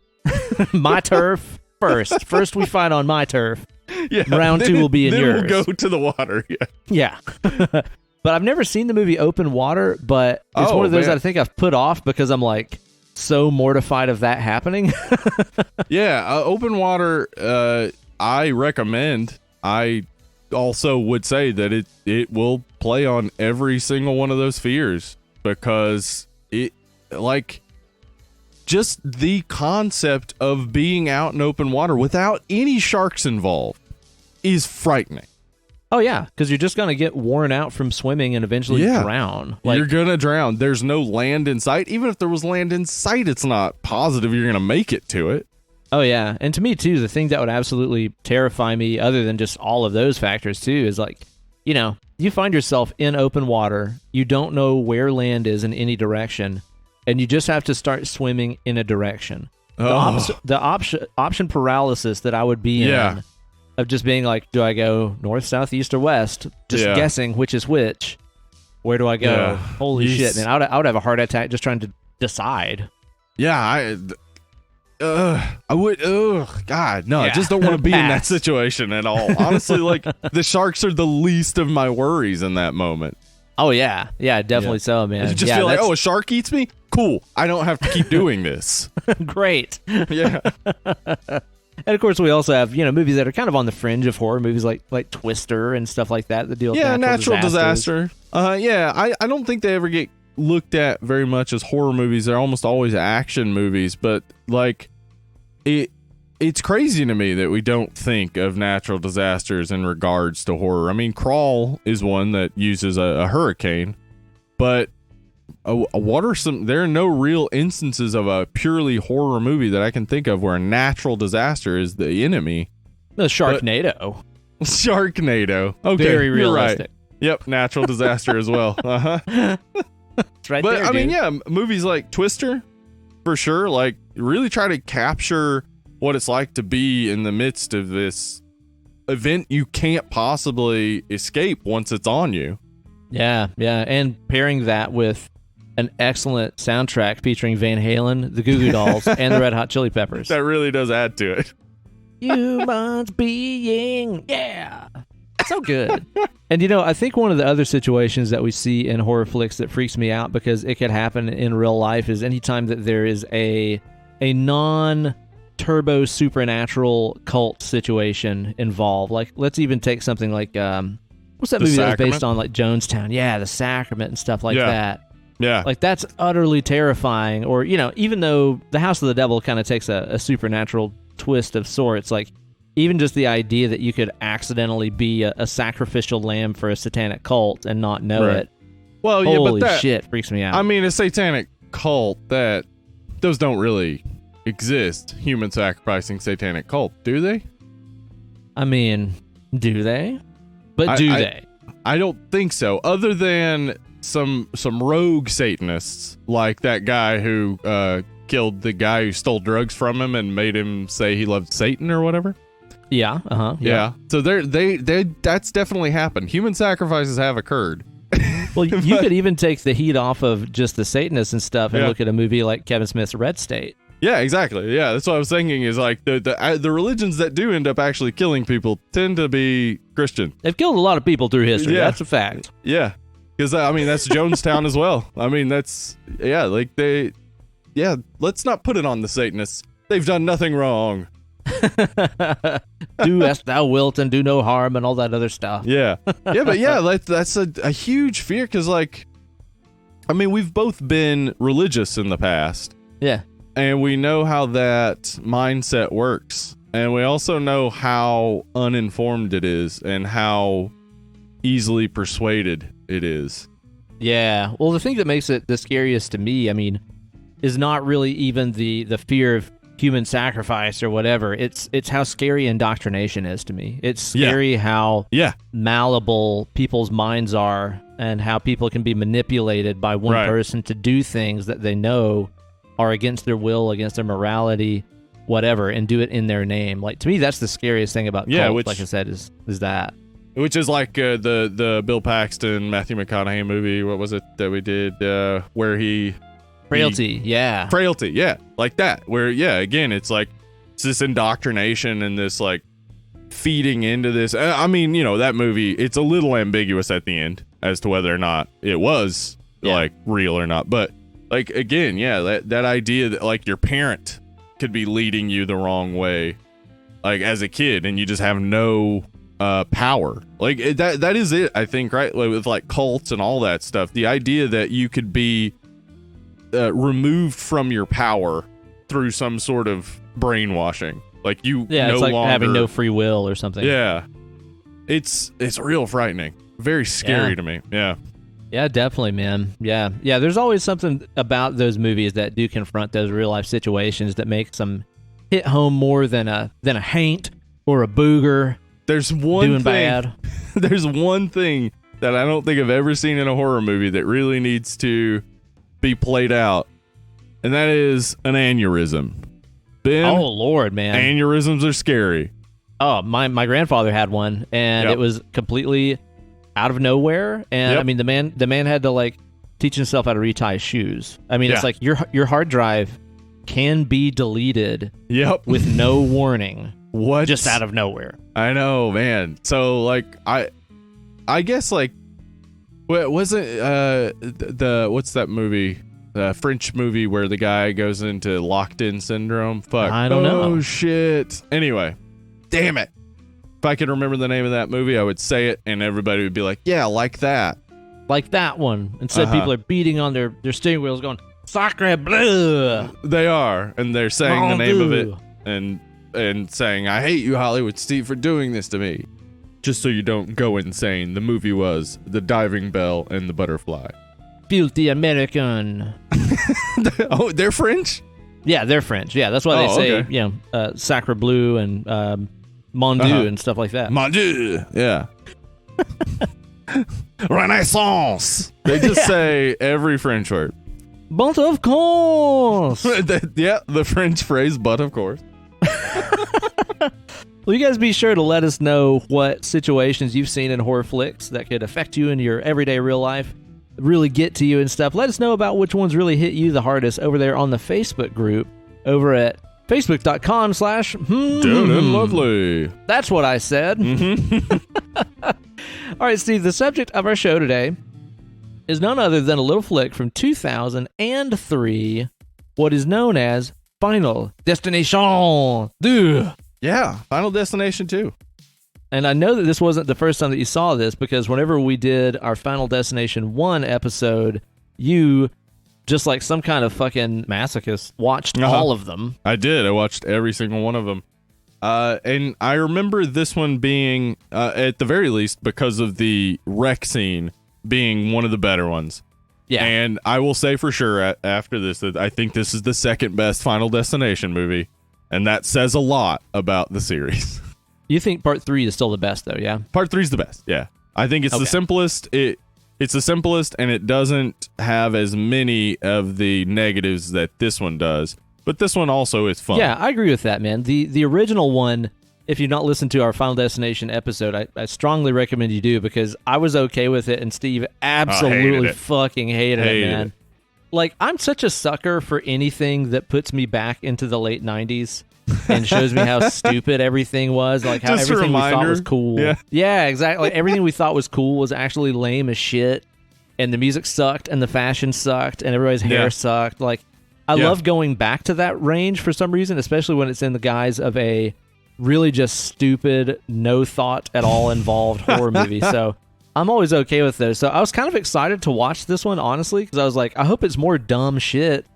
My turf first. First we fight on my turf.
Yeah,
round 2 will be in
then
yours.
We'll go to the water.
Yeah. But I've never seen the movie Open Water, but it's one of those that I think I've put off because I'm like so mortified of that happening.
Yeah, Open Water, I recommend. I also would say that it will play on every single one of those fears because it, like, just the concept of being out in open water without any sharks involved is frightening.
Oh, yeah, because you're just going to get worn out from swimming and eventually drown.
You're going to drown. There's no land in sight. Even if there was land in sight, it's not positive you're going to make it to it.
Oh, yeah. And to me, too, the thing that would absolutely terrify me, other than just all of those factors, too, is like, you know, you find yourself in open water, you don't know where land is in any direction, and you just have to start swimming in a direction. The option paralysis that I would be in, of just being like, do I go north, south, east, or west? Just guessing which is which. Where do I go?
Yeah.
Holy shit, man. I would have a heart attack just trying to decide.
Yeah, I would. God, no, I just don't want to be in that situation at all. Honestly, like, the sharks are the least of my worries in that moment.
Oh, yeah. Yeah, definitely so, man.
You just feel like, a shark eats me? Cool. I don't have to keep doing this.
Great.
Yeah.
And of course, we also have, you know, movies that are kind of on the fringe of horror, movies like Twister and stuff like that deal with natural
disaster. I don't think they ever get looked at very much as horror movies. They're almost always action movies, but like it's crazy to me that we don't think of natural disasters in regards to horror. I mean, Crawl is one that uses a hurricane, but there are no real instances of a purely horror movie that I can think of where a natural disaster is the enemy.
The Sharknado.
Sharknado. Okay,
very realistic.
Right. Yep, natural disaster as well.
It's right
but
there,
I mean,
dude.
yeah, movies like Twister, for sure, like really try to capture what it's like to be in the midst of this event you can't possibly escape once it's on you.
Yeah, and pairing that with an excellent soundtrack featuring Van Halen, the Goo Goo Dolls, and the Red Hot Chili Peppers.
That really does add to it.
Humans being, so good. And, you know, I think one of the other situations that we see in horror flicks that freaks me out because it could happen in real life is anytime that there is a non-turbo supernatural cult situation involved. Like, let's even take something like, what's that movie that was based on, like, Jonestown? Yeah, The Sacrament and stuff like that.
Yeah.
Like, that's utterly terrifying. Or, you know, even though The House of the Devil kind of takes a supernatural twist of sorts, like, even just the idea that you could accidentally be a sacrificial lamb for a satanic cult and not know it.
Well,
holy
but that
shit freaks me out.
I mean, a satanic cult, those don't really exist. Human sacrificing satanic cult, do they?
I mean, do they? But do they?
I don't think so. Other than some rogue Satanists, like that guy who killed the guy who stole drugs from him and made him say he loved Satan or whatever.
Yeah.
Yeah. So that's definitely happened. Human sacrifices have occurred.
Well, you could even take the heat off of just the Satanists and stuff and look at a movie like Kevin Smith's Red State.
Yeah, exactly. Yeah, that's what I was thinking is like the religions that do end up actually killing people tend to be Christian.
They've killed a lot of people through history.
Yeah.
That's a fact.
Yeah. Because, I mean, that's Jonestown as well. I mean, let's not put it on the Satanists. They've done nothing wrong.
Do as thou wilt and do no harm and all that other stuff.
Yeah. Yeah, but yeah, that's a huge fear because, like, I mean, we've both been religious in the past.
Yeah.
And we know how that mindset works. And we also know how uninformed it is and how easily persuaded it is.
Yeah. Well, the thing that makes it the scariest to me, I mean, is not really even the fear of human sacrifice or whatever. It's how scary indoctrination is to me. It's scary how malleable people's minds are and how people can be manipulated by one person to do things that they know are against their will, against their morality, whatever, and do it in their name. Like, to me, that's the scariest thing about cults,
which,
like I said, is that.
Which is like the Bill Paxton, Matthew McConaughey movie. What was it that we did where he...
Frailty,
Frailty, yeah. Like that. Where, again, it's like, it's this indoctrination and this, like, feeding into this. I mean, that movie, it's a little ambiguous at the end as to whether or not it was like real or not. But like, again, that idea that like your parent could be leading you the wrong way, like as a kid, and you just have no power. Like that is it, I think, right? Like, with like cults and all that stuff, the idea that you could be removed from your power through some sort of brainwashing. Like
it's like having no free will or something.
Yeah. It's real frightening. Very scary to me. Yeah.
Yeah, definitely, man. Yeah. There's always something about those movies that do confront those real life situations that makes them hit home more than a haint or a booger.
There's one
doing
thing.
Bad.
There's one thing that I don't think I've ever seen in a horror movie that really needs to be played out, and that is an aneurysm. Ben,
oh Lord, man,
aneurysms are scary.
Oh, my grandfather had one, and it was completely out of nowhere. And I mean, the man had to like teach himself how to retie his shoes. I mean, it's like your hard drive can be deleted. With no warning.
What?
Just out of nowhere.
I know, man. So like, I guess like, wasn't what's that movie? The French movie where the guy goes into locked-in syndrome. Fuck.
I don't know.
Oh shit. Anyway, damn it. If I could remember the name of that movie, I would say it, and everybody would be like, "Yeah, like that."
Like that one. Instead, people are beating on their steering wheels, going "Sacre bleu."
They are, and they're saying the name of it, and saying, "I hate you, Hollywood Steve, for doing this to me." Just so you don't go insane, the movie was The Diving Bell and the Butterfly.
Filthy American.
Oh, they're French?
Yeah, they're French. Yeah, that's why they say, Sacre Bleu and Mon Dieu and stuff like that.
Mon Dieu. Yeah. Renaissance. They just say every French word.
But of course.
The French phrase, but of course.
Well, you guys be sure to let us know what situations you've seen in horror flicks that could affect you in your everyday real life, really get to you and stuff. Let us know about which ones really hit you the hardest over there on the Facebook group over at facebook.com/Dude
and Lovely.
That's what I said. All right, Steve, the subject of our show today is none other than a little flick from 2003, what is known as Final Destination 2.
Yeah, Final Destination 2.
And I know that this wasn't the first time that you saw this, because whenever we did our Final Destination 1 episode, you, just like some kind of fucking masochist, watched all of them.
I did. I watched every single one of them. And I remember this one being, at the very least, because of the wreck scene, being one of the better ones.
Yeah.
And I will say for sure after this that I think this is the second best Final Destination movie. And that says a lot about the series.
You think part 3 is still the best, though, yeah?
Part 3 is the best, yeah. I think it's the simplest. It's the simplest, and it doesn't have as many of the negatives that this one does. But this one also is fun.
Yeah, I agree with that, man. The original one, if you've not listened to our Final Destination episode, I strongly recommend you do, because I was okay with it, and Steve absolutely fucking hated it, man. Like, I'm such a sucker for anything that puts me back into the late 90s and shows me how stupid everything was, like how
just
everything we thought was cool.
Yeah,
exactly. Like, everything we thought was cool was actually lame as shit, and the music sucked, and the fashion sucked, and everybody's hair sucked. Like, I love going back to that range for some reason, especially when it's in the guise of a really just stupid, no thought at all involved horror movie. So I'm always okay with those. So I was kind of excited to watch this one, honestly, because I was like, I hope it's more dumb shit.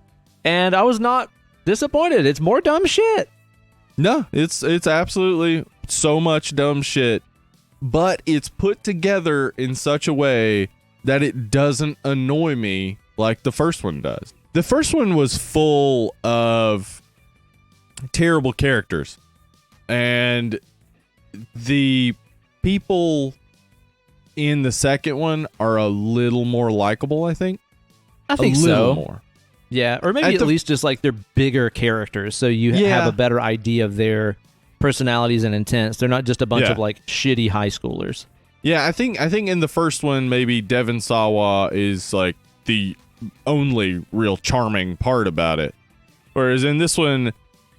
And I was not disappointed. It's more dumb shit.
No, it's absolutely so much dumb shit, but it's put together in such a way that it doesn't annoy me like the first one does. The first one was full of terrible characters, and the people in the second one are a little more likable, I think.
I think
a
so.
little more.
Yeah, or maybe at least just like they're bigger characters, so you have a better idea of their personalities and intents. They're not just a bunch of like shitty high schoolers.
Yeah, I think in the first one, maybe Devon Sawa is like the only real charming part about it, whereas in this one,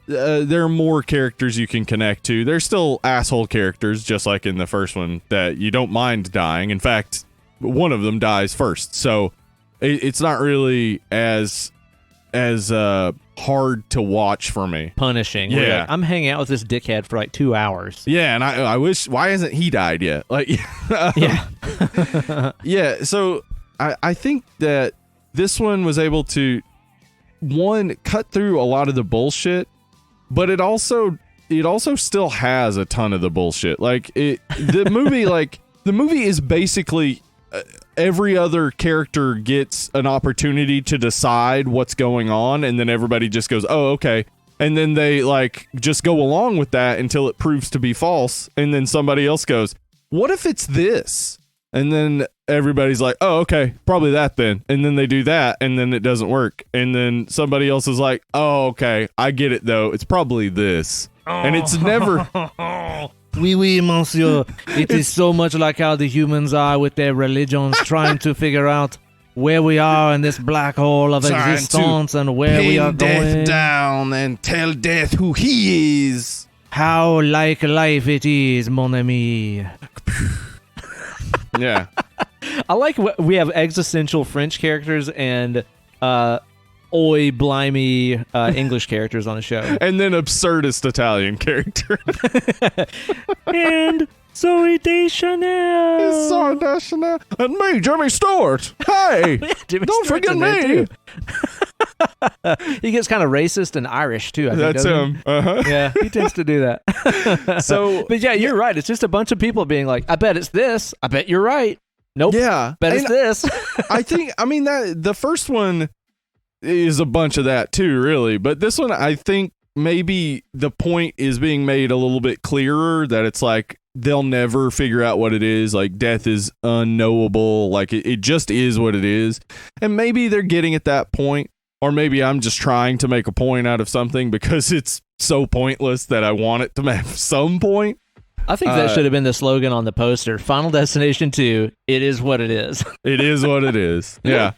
there are more characters you can connect to. There's still asshole characters, just like in the first one, that you don't mind dying. In fact, one of them dies first, so it's not really as hard to watch for me.
Punishing.
Yeah.
Like, I'm hanging out with this dickhead for like 2 hours.
Yeah, and I wish, why hasn't he died yet? Like,
yeah.
Yeah, so I think that this one was able to, one, cut through a lot of the bullshit, but it also still has a ton of the bullshit. Like, the movie is basically every other character gets an opportunity to decide what's going on, and then everybody just goes, oh, okay. And then they like just go along with that until it proves to be false. And then somebody else goes, what if it's this? And then everybody's like, oh, okay, probably that then. And then they do that, and then it doesn't work. And then somebody else is like, oh, okay, I get it though. It's probably this. And it's never...
Oui, monsieur. It is so much like how the humans are with their religions, trying to figure out where we are in this black hole of existence and where we are going.
Death down and tell death who he is.
How like life it is, mon ami.
Yeah.
I like we have existential French characters and oi blimey English characters on the show.
And then absurdist Italian character.
And Zoe Deschanel.
Zoe Deschanel. And me, Jimmy Stewart. Hey, don't forget me.
He gets kind of racist and Irish too, I think.
That's him. Uh-huh.
Yeah, he tends to do that. But yeah, you're right. It's just a bunch of people being like, I bet it's this. I bet you're right. Nope.
Yeah.
Bet it's this.
that the first one is a bunch of that too, really. But this one, I think maybe the point is being made a little bit clearer, that it's like they'll never figure out what it is. Like, death is unknowable. Like, it just is what it is. And maybe they're getting at that point, or maybe I'm just trying to make a point out of something because it's so pointless that I want it to have some point.
I think that should have been the slogan on the poster. Final Destination 2, it is what it is.
It is what it is. Yeah.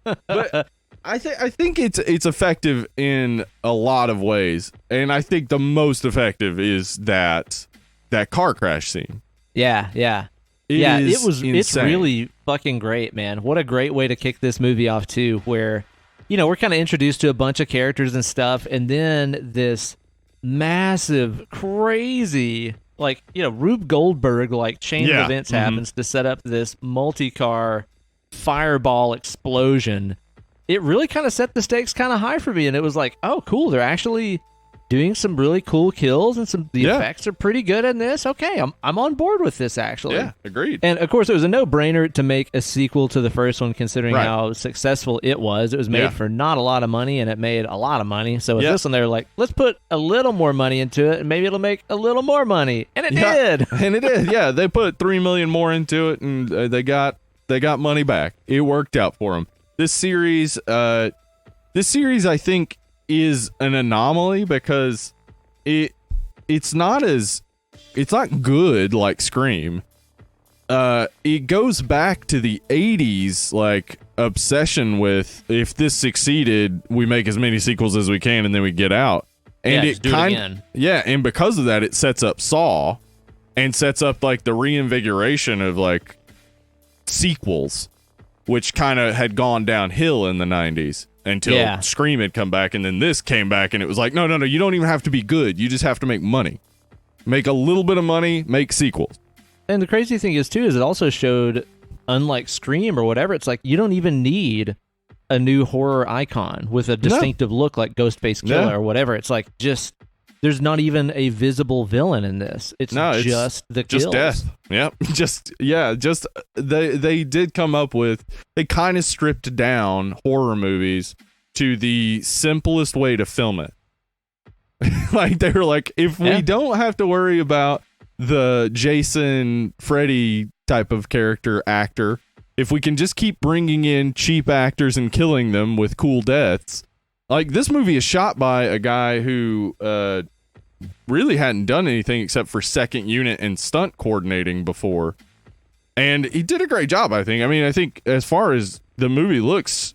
But I think it's effective in a lot of ways, and I think the most effective is that car crash scene.
Yeah. It's really fucking great, man. What a great way to kick this movie off too, where we're kind of introduced to a bunch of characters and stuff, and then this massive, crazy, like, Rube Goldberg like chain of events happens to set up this multi-car fireball explosion. It really kind of set the stakes kind of high for me, and it was like, oh, cool, they're actually doing some really cool kills, and the effects are pretty good in this. Okay, I'm on board with this, actually.
Yeah, agreed.
And of course, it was a no-brainer to make a sequel to the first one, considering how successful it was. It was made for not a lot of money, and it made a lot of money. So with this one, they were like, let's put a little more money into it, and maybe it'll make a little more money. And it did.
And it did. Yeah, they put $3 million more into it, and they got money back. It worked out for them. This series, I think, is an anomaly because it's not good like Scream. It goes back to the 80s, like, obsession with, if this succeeded, we make as many sequels as we can and then we get out. And and because of that, it sets up Saw and sets up like the reinvigoration of like sequels, which kind of had gone downhill in the 90s. Until Scream had come back, and then this came back, and it was like, no, you don't even have to be good. You just have to make money. Make a little bit of money, make sequels.
And the crazy thing is, too, is it also showed, unlike Scream or whatever, it's like you don't even need a new horror icon with a distinctive look like Ghostface Killer or whatever. It's like just... There's not even a visible villain in this. It's just the kills.
Just death. Yep. They did come up with, they kind of stripped down horror movies to the simplest way to film it. Like, they were like, if we don't have to worry about the Jason, Freddy type of character actor, if we can just keep bringing in cheap actors and killing them with cool deaths. Like, this movie is shot by a guy who really hadn't done anything except for second unit and stunt coordinating before. And he did a great job, I think. I mean, I think as far as the movie looks,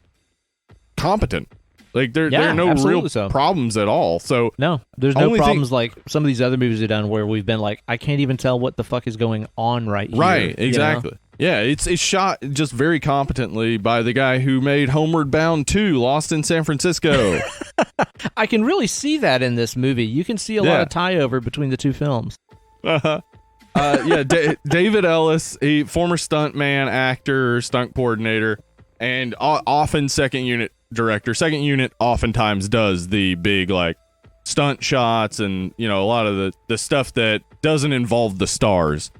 competent. Like there are no real problems at all. So
no, there's no problems like some of these other movies have done where we've been like, I can't even tell what the fuck is going on right here.
Right, exactly. You know? Yeah, it's shot just very competently by the guy who made Homeward Bound 2, Lost in San Francisco.
I can really see that in this movie. You can see a lot of tie-over between the two films.
David Ellis, former stuntman, actor, stunt coordinator, and often second unit director. Second unit oftentimes does the big like stunt shots and a lot of the stuff that doesn't involve the stars.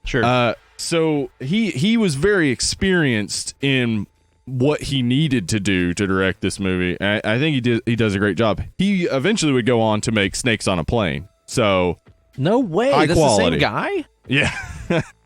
Sure.
So he was very experienced in what he needed to do to direct this movie. I think he does a great job. He eventually would go on to make Snakes on a Plane. So
no way,
that's
the same guy?
Yeah,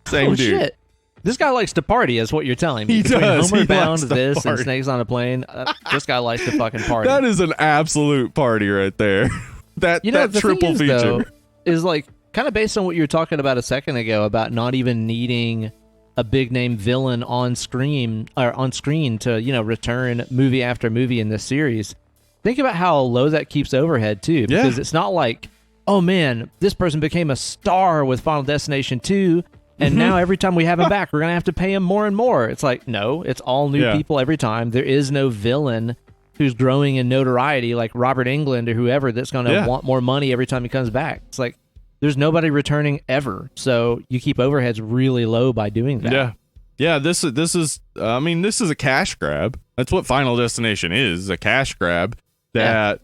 same dude.
Shit. This guy likes to party, is what you're telling me.
He does.
Homeward Bound, this, and Snakes on a Plane. This guy likes to fucking party.
That is an absolute party right there. that triple feature
though, is like kind of based on what you were talking about a second ago about not even needing a big name villain on screen to return movie after movie in this series. Think about how low that keeps overhead too, because it's not like, oh man, this person became a star with Final Destination 2, and now every time we have him back, we're going to have to pay him more and more. It's like, no, it's all new people every time. There is no villain who's growing in notoriety like Robert Englund or whoever that's going to want more money every time he comes back. It's like, there's nobody returning ever. So you keep overheads really low by doing that.
Yeah. Yeah, this is a cash grab. That's what Final Destination is, a cash grab that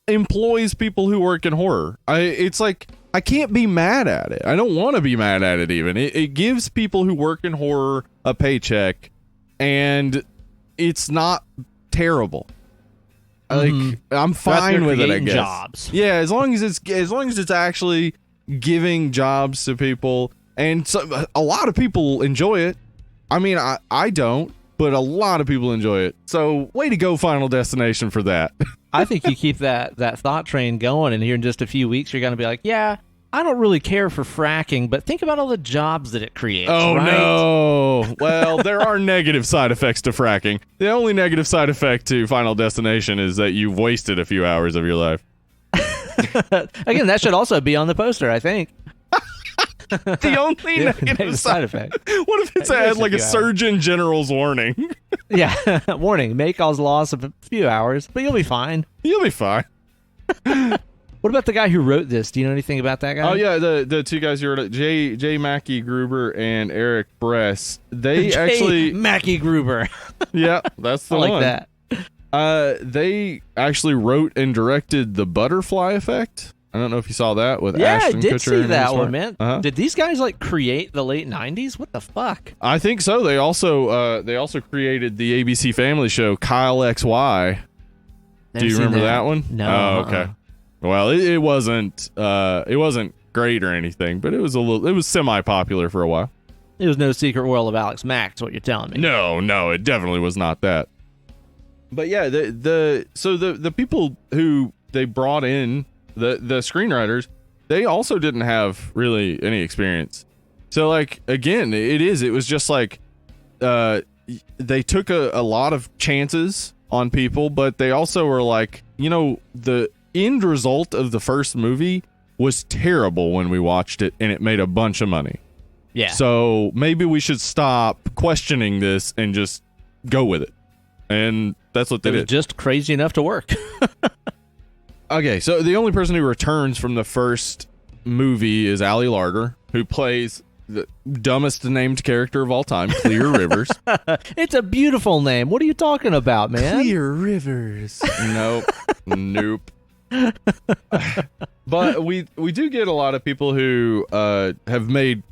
employs people who work in horror. It's like, I can't be mad at it. I don't want to be mad at it even. It gives people who work in horror a paycheck, and it's not terrible. Like, I'm fine with it, I guess.
Jobs.
Yeah, as long as it's actually giving jobs to people, and so, a lot of people enjoy it. I mean, I don't, but a lot of people enjoy it. So, way to go, Final Destination, for that.
I think you keep that thought train going, and here in just a few weeks, you're going to be like, yeah, I don't really care for fracking, but think about all the jobs that it creates.
Oh,
right?
No. Well, there are negative side effects to fracking. The only negative side effect to Final Destination is that you've wasted a few hours of your life.
Again, that should also be on the poster, I think.
The only negative side effect. What if it's had like a Surgeon General's warning?
Yeah, warning, may cause loss of a few hours, but you'll be fine.
You'll be fine.
What about the guy who wrote this? Do you know anything about that guy?
Oh yeah, the two guys who wrote it, J. Mackey Gruber and Eric Bress. They actually
Mackey Gruber.
Yeah, that's the one.
I like
that. They actually wrote and directed The Butterfly Effect. I don't know if you saw that with Ashton Kutcher.
Yeah, I did see that one, man.
Uh-huh.
Did these guys like create the late 90s? What the fuck?
I think so. They also created the ABC Family show Kyle XY. Do you remember that one?
No.
Oh, okay. Well, it wasn't great or anything, but it was semi-popular for a while.
It was no Secret World of Alex Max, what you're telling me.
No, it definitely was not that. But yeah, the people who they brought in, the screenwriters, they also didn't have really any experience. So like, again, it was just like they took a lot of chances on people, but they also were like, the end result of the first movie was terrible when we watched it, and it made a bunch of money.
Yeah.
So maybe we should stop questioning this and just go with it. And that's what they did.
Just crazy enough to work.
Okay, so the only person who returns from the first movie is Ali Larter, who plays the dumbest named character of all time, Clear Rivers.
It's a beautiful name. What are you talking about, man?
Clear Rivers. Nope. But we do get a lot of people who have made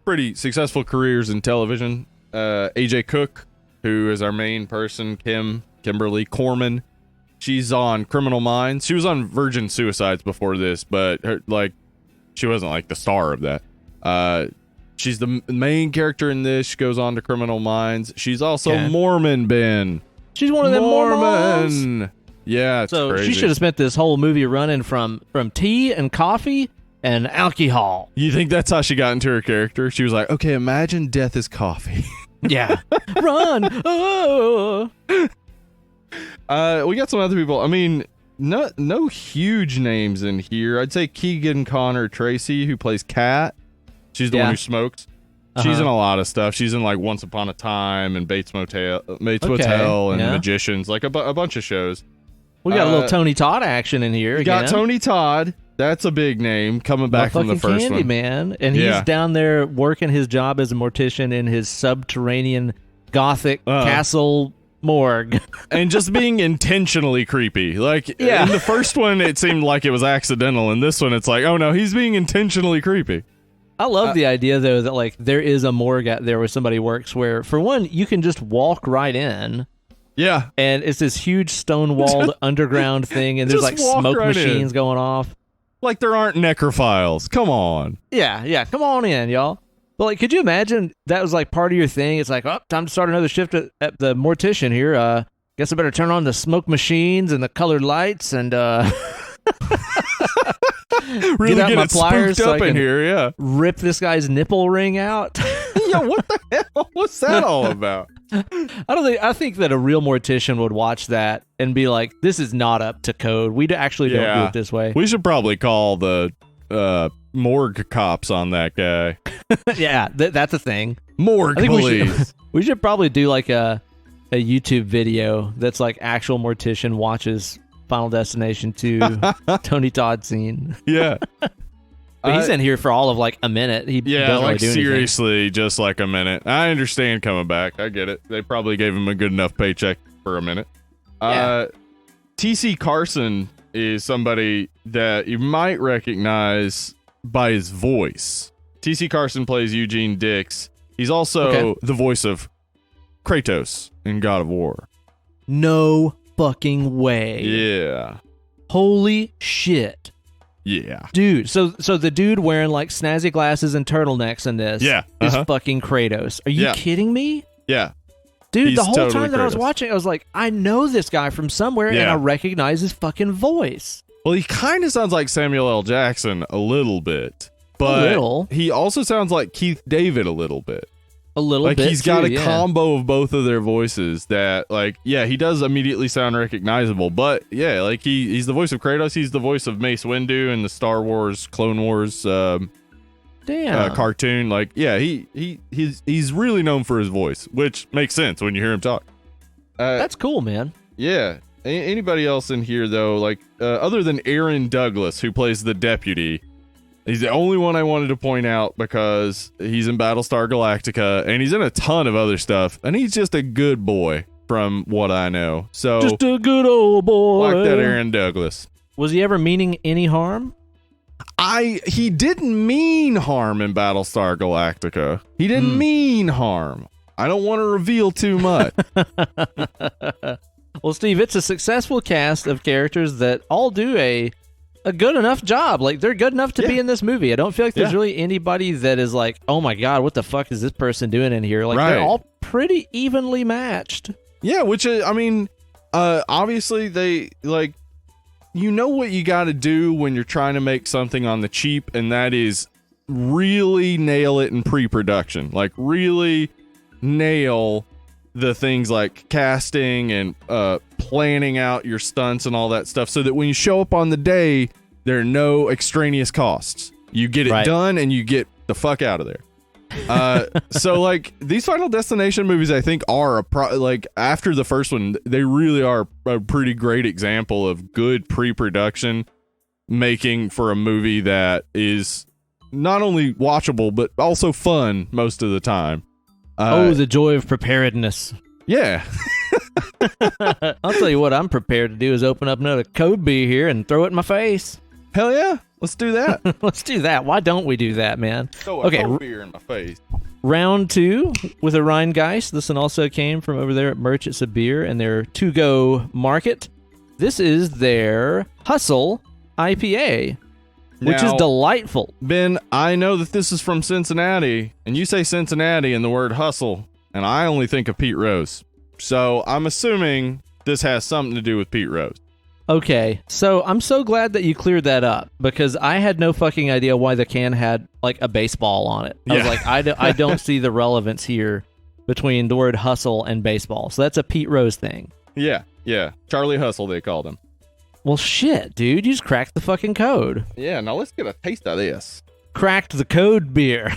pretty successful careers in television. AJ Cook, who is our main person, Kimberly Corman. She's on Criminal Minds. She was on Virgin Suicides before this, but she wasn't like the star of that. She's the main character in this. She goes on to Criminal Minds. She's also Mormon, Ben.
She's one of them Mormons.
Yeah, it's
so
crazy.
She should have spent this whole movie running from tea and coffee and alcohol.
You think that's how she got into her character? She was like, okay, imagine death is coffee.
Yeah. Run. Oh.
We got some other people. I mean, no huge names in here. I'd say Keegan Connor Tracy, who plays Kat. She's the one who smokes. She's in a lot of stuff. She's in like Once Upon a Time and Bates Motel and Magicians, like a bunch of shows.
We got a little Tony Todd action in here.
Got Tony Todd. That's a big name coming back from the first one.
Man. And he's down there working his job as a mortician in his subterranean gothic castle morgue.
And just being intentionally creepy. Like, in the first one, it seemed like it was accidental. In this one, it's like, oh no, he's being intentionally creepy.
I love the idea, though, that like there is a morgue out there where somebody works where, for one, you can just walk right in.
Yeah.
And it's this huge stone-walled underground thing, and there's like smoke machines going off.
Like there aren't necrophiles. Come on.
Yeah. Come on in, y'all. But like, could you imagine that was like part of your thing? It's like, oh, time to start another shift at the mortician here. Guess I better turn on the smoke machines and the colored lights and
really get my pliers spooked up in here, yeah.
Rip this guy's nipple ring out.
Yeah, what the hell? What's that all about?
I think that a real mortician would watch that and be like, this is not up to code. We actually don't do it this way.
We should probably call the morgue cops on that guy.
Yeah, that's a thing.
Morgue police.
We should probably do like a YouTube video that's like actual mortician watches Final Destination 2 Tony Todd scene.
Yeah.
But he's in here for all of like a minute. He doesn't really do
seriously,
anything.
just like a minute. I understand coming back. I get it. They probably gave him a good enough paycheck for a minute. T.C. Carson is somebody that you might recognize by his voice. T.C. Carson plays Eugene Dix. He's also the voice of Kratos in God of War.
No fucking way.
Yeah.
Holy shit.
Yeah.
Dude, so the dude wearing like snazzy glasses and turtlenecks in this is fucking Kratos. Are you kidding me?
Yeah.
Dude, the whole time that I was watching, I was like, I know this guy from somewhere and I recognize his fucking voice.
Well, he kind of sounds like Samuel L. Jackson a little bit. But he also sounds like Keith David a little bit.
A little bit.
Like he's got a combo of both of their voices that like, he does immediately sound recognizable, but like he's the voice of Kratos, he's the voice of Mace Windu in the Star Wars Clone Wars cartoon. Like, he's really known for his voice, which makes sense when you hear him talk.
That's cool, man.
Yeah. Anybody else in here though, like other than Aaron Douglas, who plays the deputy, he's the only one I wanted to point out because he's in Battlestar Galactica and he's in a ton of other stuff, and he's just a good boy from what I know. So
just a good old boy.
Like that Aaron Douglas.
Was he ever meaning any harm?
He didn't mean harm in Battlestar Galactica. He didn't mean harm. I don't want to reveal too much.
Well, Steve, it's a successful cast of characters that all do a good enough job. Like, they're good enough to be in this movie. I don't feel like there's really anybody that is like, oh my God, what the fuck is this person doing in here? Like, they're all pretty evenly matched.
Yeah, which, I mean, obviously they, like, you know what you got to do when you're trying to make something on the cheap, and that is really nail it in pre-production. Like, really nail the things like casting and planning out your stunts and all that stuff, so that when you show up on the day, there are no extraneous costs. You get it done and you get the fuck out of there. So like these Final Destination movies, I think are like after the first one, they really are a pretty great example of good pre-production making for a movie that is not only watchable but also fun most of the time.
The joy of preparedness.
Yeah.
I'll tell you what I'm prepared to do is open up another Kobe here and throw it in my face.
Hell yeah. Let's do that.
Let's do that. Why don't we do that, man?
Throw a Kobe beer in my face.
Round 2 with a Rheingeist. This one also came from over there at Merchants of Beer and their to-go market. This is their Hustle IPA. Which is delightful.
Ben, I know that this is from Cincinnati, and you say Cincinnati and the word hustle, and I only think of Pete Rose. So I'm assuming this has something to do with Pete Rose.
Okay, so I'm so glad that you cleared that up, because I had no fucking idea why the can had like a baseball on it. I was like, I don't see the relevance here between the word hustle and baseball. So that's a Pete Rose thing.
Yeah. Charlie Hustle, they called him.
Well, shit, dude. You just cracked the fucking code.
Yeah, now let's get a taste of this.
Cracked the code beer.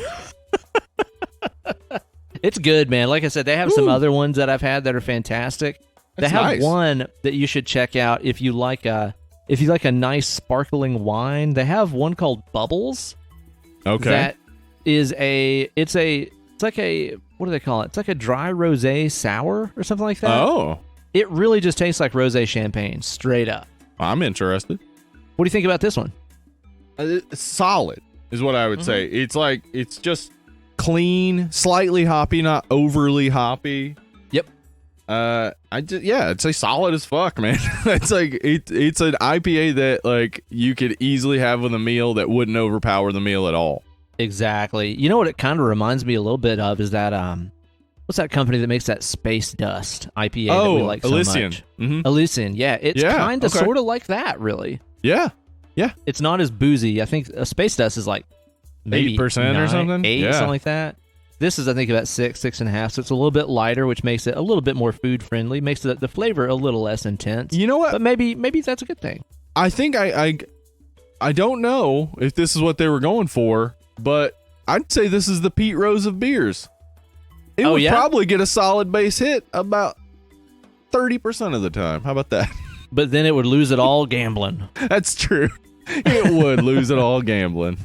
It's good, man. Like I said, they have some other ones that I've had that are fantastic. They have one that you should check out if you like a nice sparkling wine. They have one called Bubbles.
Okay.
That is it's like a, what do they call it? It's like a dry rosé sour or something like that.
Oh.
It really just tastes like rosé champagne, straight up.
I'm interested.
What do you think about this one?
Solid is what I would say. It's just clean, slightly hoppy, not overly hoppy.
Yep.
I'd say solid as fuck, man. It's like it's an IPA that like you could easily have with a meal that wouldn't overpower the meal at all.
Exactly. You know what it kind of reminds me a little bit of is that what's that company that makes that Space Dust IPA that we like so
Elysian.
much? Elysian. Yeah, it's kind of sort of like that, really.
Yeah.
It's not as boozy. I think a Space Dust is like maybe
8% or something.
8, something like that. This is, I think, about 6.5. So it's a little bit lighter, which makes it a little bit more food friendly. Makes the flavor a little less intense.
You know what?
But maybe that's a good thing.
I think I don't know if this is what they were going for, but I'd say this is the Pete Rose of beers. It would probably get a solid base hit about 30% of the time. How about that?
But then it would lose it all gambling.
That's true. It would lose it all gambling.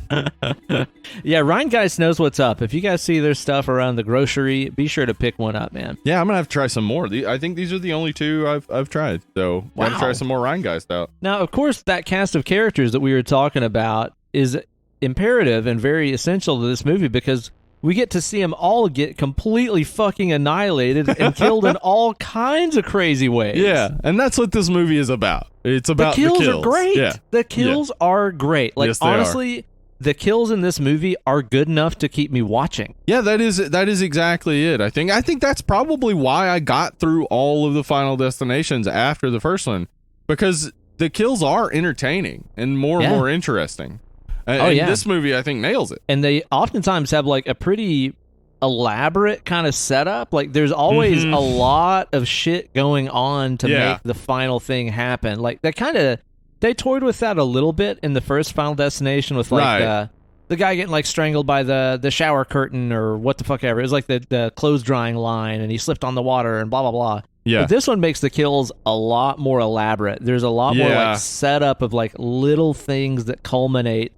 Yeah, Rhine Geist knows what's up. If you guys see their stuff around the grocery, be sure to pick one up, man.
Yeah, I'm gonna have to try some more. I think these are the only two I've tried. So gotta try some more Rhine Geist out.
Now, of course, that cast of characters that we were talking about is imperative and very essential to this movie because we get to see them all get completely fucking annihilated and killed in all kinds of crazy ways.
Yeah, and that's what this movie is about. It's about the kills.
The kills are great.
Yeah.
The kills are great. Like,
yes,
honestly, the kills in this movie are good enough to keep me watching.
Yeah, that is exactly it. I think that's probably why I got through all of the Final Destinations after the first one, because the kills are entertaining and more and more interesting. And this movie, I think, nails it.
And they oftentimes have like a pretty elaborate kind of setup. Like there's always a lot of shit going on to make the final thing happen. Like they toyed with that a little bit in the first Final Destination with like the guy getting like strangled by the shower curtain or what the fuck ever. It was like the clothes drying line and he slipped on the water and blah blah blah.
Yeah.
But this one makes the kills a lot more elaborate. There's a lot more like setup of like little things that culminate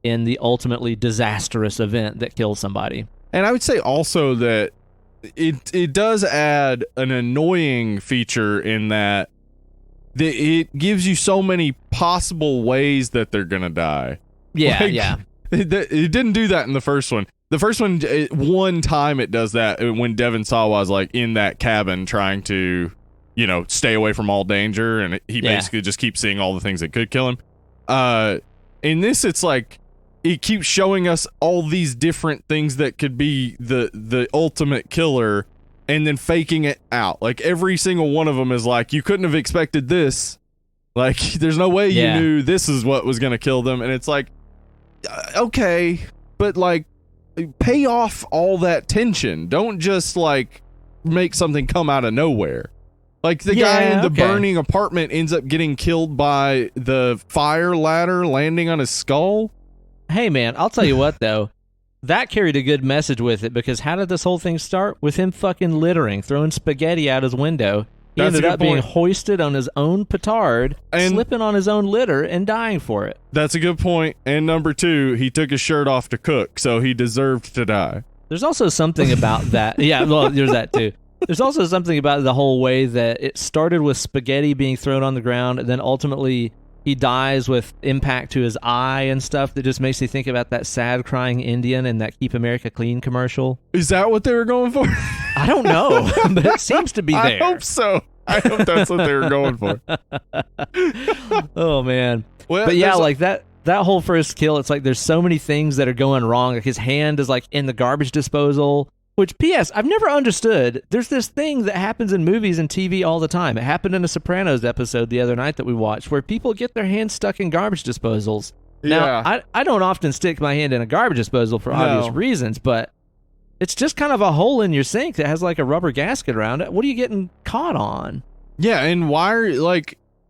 in the ultimately disastrous event that kills somebody.
And I would say also that it does add an annoying feature in that it gives you so many possible ways that they're gonna die.
Yeah,
It didn't do that in the first one. The first one, one time it does that when Devon Sawa's like in that cabin trying to, stay away from all danger, and he basically just keeps seeing all the things that could kill him. In this, it's like it keeps showing us all these different things that could be the ultimate killer, and then faking it out. Like every single one of them is like, you couldn't have expected this. Like there's no way you knew this is what was gonna kill them, and it's like, okay, but like pay off all that tension. Don't just like make something come out of nowhere. Like the guy in the burning apartment ends up getting killed by the fire ladder landing on his skull.
Hey man, I'll tell you what though, that carried a good message with it, because how did this whole thing start? With him fucking littering, throwing spaghetti out his window. He ended up being hoisted on his own petard, and slipping on his own litter, and dying for it.
That's a good point. And number two, he took his shirt off to cook, so he deserved to die.
There's also something about that. Yeah, well, there's that too. There's also something about the whole way that it started with spaghetti being thrown on the ground, and then ultimately he dies with impact to his eye and stuff that just makes me think about that sad crying Indian and that Keep America Clean commercial.
Is that what they were going for?
I don't know, but it seems to be there.
I hope so. I hope that's what they were going for.
Oh, man. Well, but yeah, like that whole first kill, it's like there's so many things that are going wrong. Like his hand is like in the garbage disposal. Which, P.S., I've never understood. There's this thing that happens in movies and TV all the time. It happened in a Sopranos episode the other night that we watched, where people get their hands stuck in garbage disposals. Now, I don't often stick my hand in a garbage disposal for obvious reasons, but it's just kind of a hole in your sink that has like a rubber gasket around it. What are you getting caught on?
Yeah, and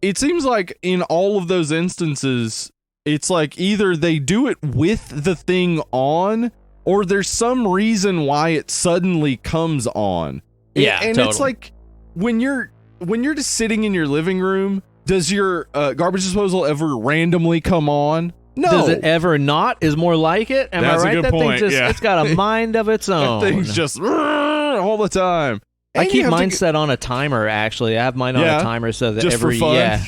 it seems like in all of those instances, it's like either they do it with the thing on, or there's some reason why it suddenly comes on.
Yeah,
and
totally.
It's like when you're just sitting in your living room, does your garbage disposal ever randomly come on? No.
Does it ever not? Is more like it. Am
That's
I right?
a good point.
It's got a mind of its own.
That thing's just all the time.
I keep mine set on a timer. Actually, I have mine on a timer so that
just
every
for fun?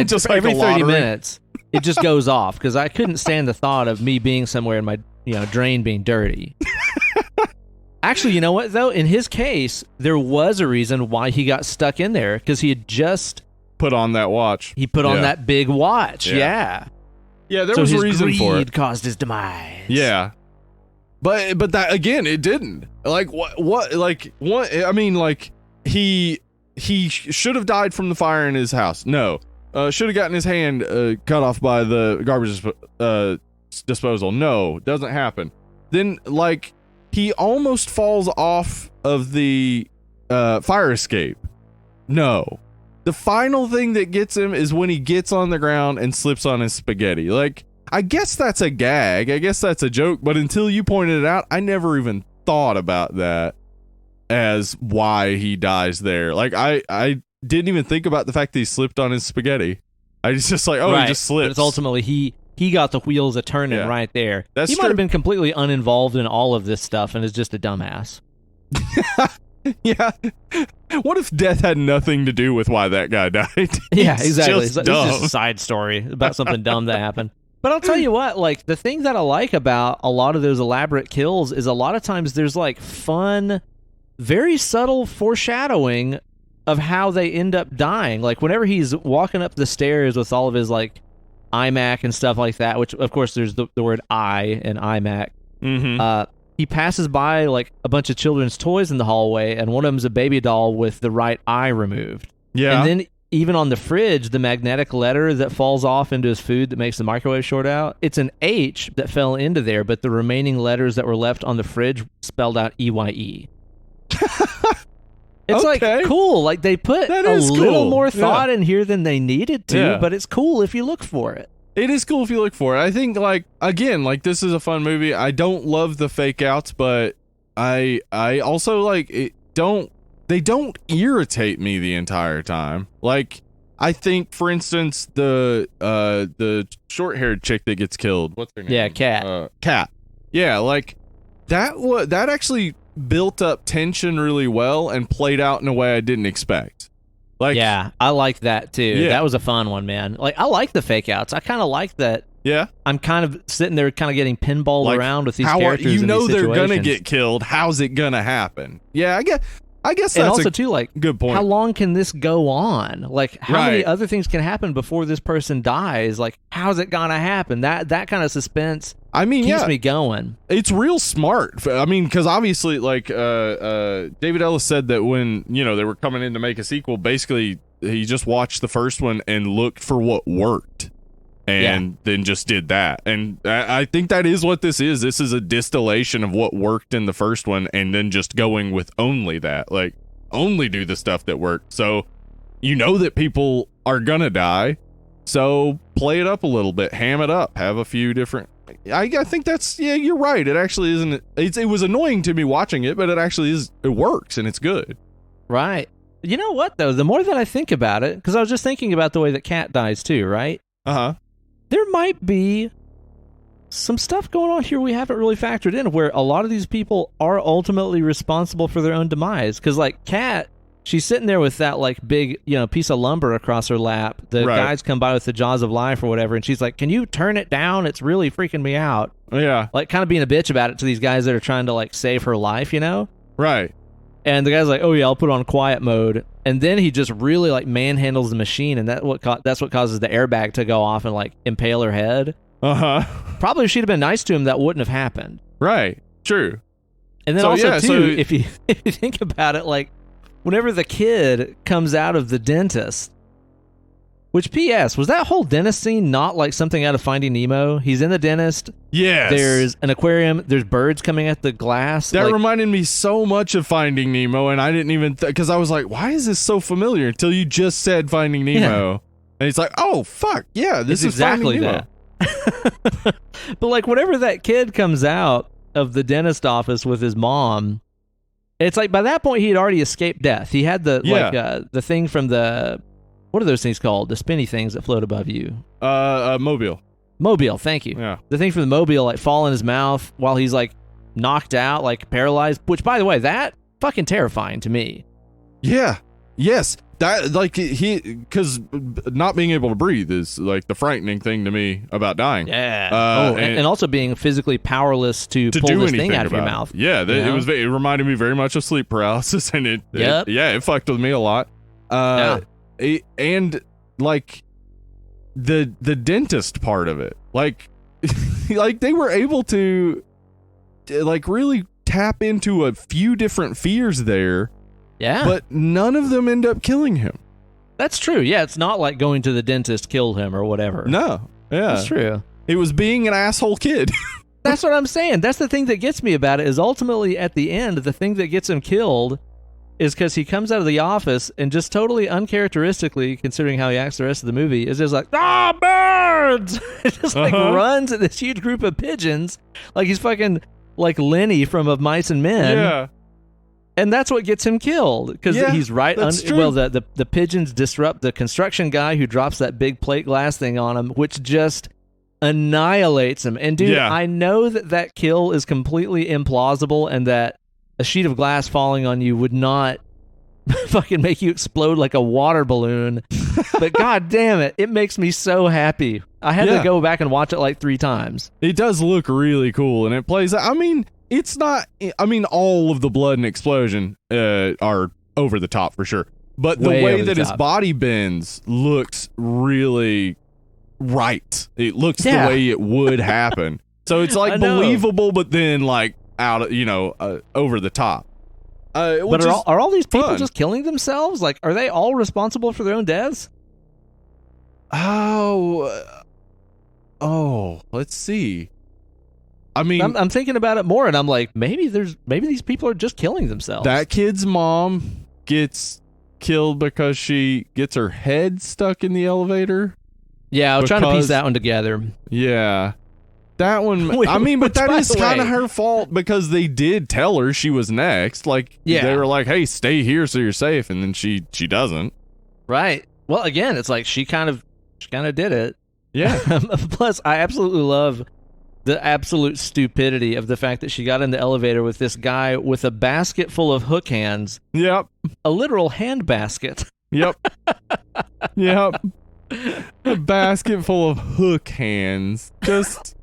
just
like
every 30
lottery?
minutes it just goes off because I couldn't stand the thought of me being somewhere and my drain being dirty. Actually, you know what though? In his case, there was a reason why he got stuck in there because he had just
put on that watch.
He put on that big watch. Yeah,
there was a reason for it.
Greed caused his demise.
Yeah. But that again, it didn't. Like what? I mean, like he should have died from the fire in his house. No, should have gotten his hand cut off by the garbage disposal. No, doesn't happen. Then like he almost falls off of the fire escape. No, the final thing that gets him is when he gets on the ground and slips on his spaghetti. Like. I guess that's a gag. I guess that's a joke. But until you pointed it out, I never even thought about that as why he dies there. Like, I didn't even think about the fact that he slipped on his spaghetti. I was just like, he just slipped.
But it's ultimately, he got the wheels a-turning right there.
He
might have been completely uninvolved in all of this stuff and is just a dumbass.
Yeah. What if death had nothing to do with why that guy died?
Yeah, exactly.
It's
just a side story about something dumb that happened. But I'll tell you what, like, the thing that I like about a lot of those elaborate kills is a lot of times there's, like, fun, very subtle foreshadowing of how they end up dying. Like, whenever he's walking up the stairs with all of his, like, iMac and stuff like that, which, of course, there's the word I in iMac.
Mm-hmm.
He passes by, like, a bunch of children's toys in the hallway, and one of them's a baby doll with the right eye removed.
Yeah.
And then even on the fridge, the magnetic letter that falls off into his food that makes the microwave short out, it's an H that fell into there, but the remaining letters that were left on the fridge spelled out EYE. It's like cool. Like they put a little more thought in here than they needed to, but it's cool if you look for it.
It is cool if you look for it. I think, like, again, like, this is a fun movie. I don't love the fake outs, but I also, like, they don't irritate me the entire time. Like, I think, for instance, the short-haired chick that gets killed. What's her name?
Yeah, Kat.
Kat. Yeah, like that actually built up tension really well and played out in a way I didn't expect. Like,
yeah, I liked that too.
Yeah.
That was a fun one, man. Like, I like the fake outs. I kind of like that.
Yeah,
I'm kind of sitting there, kind of getting pinballed
like,
around with these characters.
They're gonna get killed. How's it gonna happen? Yeah, I guess that's
and also too, like,
good point.
How long can this go on? Like, how many other things can happen before this person dies? Like, how's it gonna happen? That kind of suspense.
I mean,
keeps me going.
It's real smart. I mean, because obviously, like, David Ellis said that when they were coming in to make a sequel, basically he just watched the first one and looked for what worked. And then just did that. And I think that is what this is. This is a distillation of what worked in the first one and then just going with only that. Like, only do the stuff that worked. So, that people are going to die. So, play it up a little bit. Ham it up. Have a few different... I think that's... Yeah, you're right. It actually isn't... It was annoying to me watching it, but it actually is... It works, and it's good.
Right. You know what, though? The more that I think about it... Because I was just thinking about the way that Kat dies, too, right?
Uh-huh.
There might be some stuff going on here we haven't really factored in where a lot of these people are ultimately responsible for their own demise. Because, like, Kat, she's sitting there with that, like, big, piece of lumber across her lap. The guys come by with the jaws of life or whatever, and she's like, can you turn it down? It's really freaking me out.
Yeah.
Like, kind of being a bitch about it to these guys that are trying to, like, save her life,
Right.
And the guy's like, oh, yeah, I'll put it on quiet mode. And then he just really, like, manhandles the machine, and that's what causes the airbag to go off and, like, impale her head.
Uh-huh.
Probably if she'd have been nice to him, that wouldn't have happened.
Right. True.
And then if you think about it, like, whenever the kid comes out of the dentist, Which, P.S., was that whole dentist scene not like something out of Finding Nemo? He's in the dentist.
Yes.
There's an aquarium. There's birds coming at the glass.
That reminded me so much of Finding Nemo, and I didn't even... Because I was like, why is this so familiar? Until you just said Finding Nemo. Yeah. And it's like, oh, fuck, yeah, this is
exactly
Finding Nemo.
That. But, like, whenever that kid comes out of the dentist office with his mom, it's like by that point he had already escaped death. He had the thing from the... What are those things called? The spinny things that float above you.
Mobile.
Mobile, thank you.
Yeah.
The thing from the mobile, like, fall in his mouth while he's, like, knocked out, like, paralyzed. Which, by the way, that fucking terrifying to me.
Yeah. Yes. That, like, because not being able to breathe is, like, the frightening thing to me about dying.
Yeah. And also being physically powerless to pull this thing out of your mouth.
Yeah. It reminded me very much of sleep paralysis, and it fucked with me a lot. And like the dentist part of it, like like they were able to like really tap into a few different fears there.
Yeah.
But none of them end up killing him.
That's true. Yeah, it's not like going to the dentist killed him or whatever.
No. Yeah.
That's true.
It was being an asshole kid.
That's what I'm saying. That's the thing that gets me about it, is ultimately at the end, the thing that gets him killed is because he comes out of the office and just totally uncharacteristically, considering how he acts the rest of the movie, is just like, birds! It just like runs at this huge group of pigeons like he's fucking like Lenny from Of Mice and Men.
Yeah.
And that's what gets him killed, because he's right. Well, the pigeons disrupt the construction guy who drops that big plate glass thing on him, which just annihilates him. And dude, I know that kill is completely implausible, and that a sheet of glass falling on you would not fucking make you explode like a water balloon. But god damn it, it makes me so happy. I had to go back and watch it like 3 times.
It does look really cool, and it plays... I mean, it's not... I mean, all of the blood and explosion are over the top for sure. But the way that his body bends looks really right. It looks the way it would happen. So it's like believable, but then like out, over the top.
But are all these people just killing themselves? Like, are they all responsible for their own deaths?
Oh, let's see. I mean,
I'm thinking about it more, and I'm like, maybe these people are just killing themselves.
That kid's mom gets killed because she gets her head stuck in the elevator.
Yeah, I was trying to piece that one together.
Yeah. That one, but that is kind of her fault, because they did tell her she was next. Like, they were like, hey, stay here so you're safe, and then she doesn't.
Right. Well, again, it's like she kind of did it.
Yeah.
Plus, I absolutely love the absolute stupidity of the fact that she got in the elevator with this guy with a basket full of hook hands.
Yep.
A literal hand basket.
Yep. Yep. A basket full of hook hands. Just...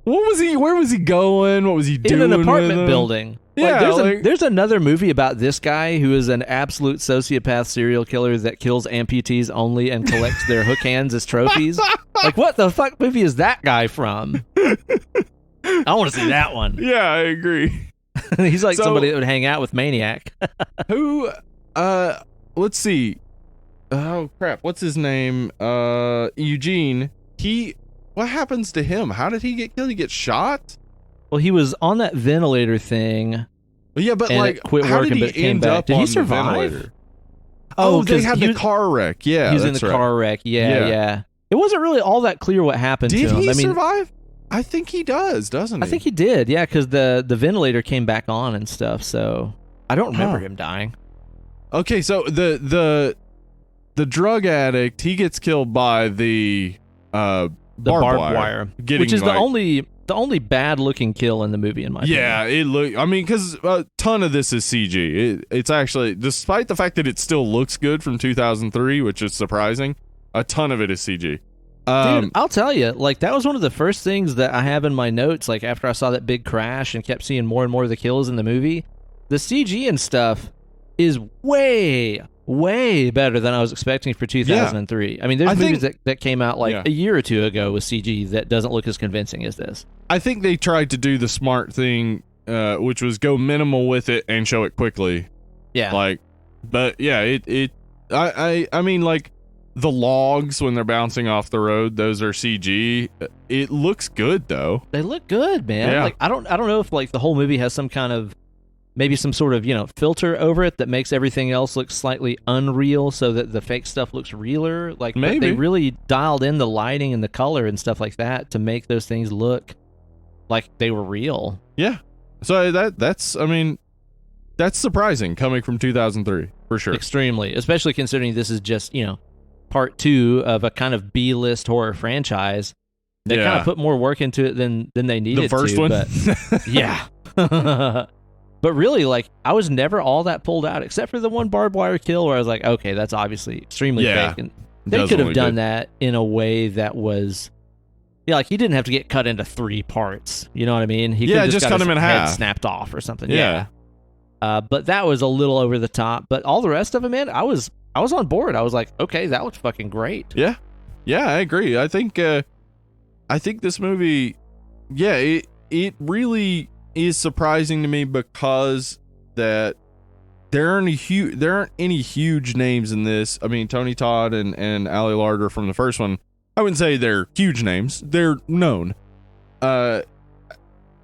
What was he? Where was he going? What was he doing?
In an apartment building.
Yeah,
there's another movie about this guy who is an absolute sociopath serial killer that kills amputees only and collects their hook hands as trophies. Like, what the fuck movie is that guy from? I want to see that one.
Yeah, I agree.
He's like somebody that would hang out with Maniac.
Who? Let's see. Oh crap! What's his name? Eugene. What happens to him? How did he get killed? He gets shot?
Well, he was on that ventilator thing.
Yeah, but like,
quit
how
working,
did
but came
end
back.
up
Did
on
he
the
survive?
ventilator? Oh, they had the car wreck. Yeah,
he was in the car wreck. Yeah. It wasn't really all that clear what happened to him.
Did he survive? I think he does, doesn't he?
I think he did. Yeah, because the ventilator came back on and stuff. So I don't remember him dying.
Okay, so the drug addict, he gets killed by the barbed wire,
which is the only bad looking kill in the movie, in my opinion.
Yeah, it look. I mean, because a ton of this is CG. It's actually, despite the fact that it still looks good from 2003, which is surprising, a ton of it is CG.
Dude, I'll tell you, like, that was one of the first things that I have in my notes. Like, after I saw that big crash and kept seeing more and more of the kills in the movie, the CG and stuff is way better than I was expecting for 2003. Yeah. I mean, there's movies that came out like a year or two ago with CG that doesn't look as convincing as this.
I think they tried to do the smart thing, which was go minimal with it and show it quickly.
Yeah.
Like, but yeah, I mean, like, The logs when they're bouncing off the road, those are CG. It looks good though.
They look good, man.
Yeah.
Like I don't know if like the whole movie has some kind of maybe some sort of, filter over it that makes everything else look slightly unreal so that the fake stuff looks realer. Like
maybe
they really dialed in the lighting and the color and stuff like that to make those things look like they were real.
Yeah. So that's surprising coming from 2003 for sure.
Extremely, especially considering this is just, part 2 of a kind of B-list horror franchise. They kind of put more work into it than they needed to.
The first one?
But yeah. But really, like, I was never all that pulled out, except for the one barbed wire kill where I was like, okay, that's obviously extremely fake. And they could have done that in a way that was, like, he didn't have to get cut into 3 parts. You know what I mean? He could
just cut him in half,
snapped off or something.
Yeah.
But that was a little over the top. But all the rest of it, man, I was on board. I was like, okay, that looks fucking great.
Yeah, I agree. I think this movie, it really is surprising to me because that there aren't any huge names in this. I mean, Tony Todd and Ali Larter from the first one, I wouldn't say they're huge names. They're known.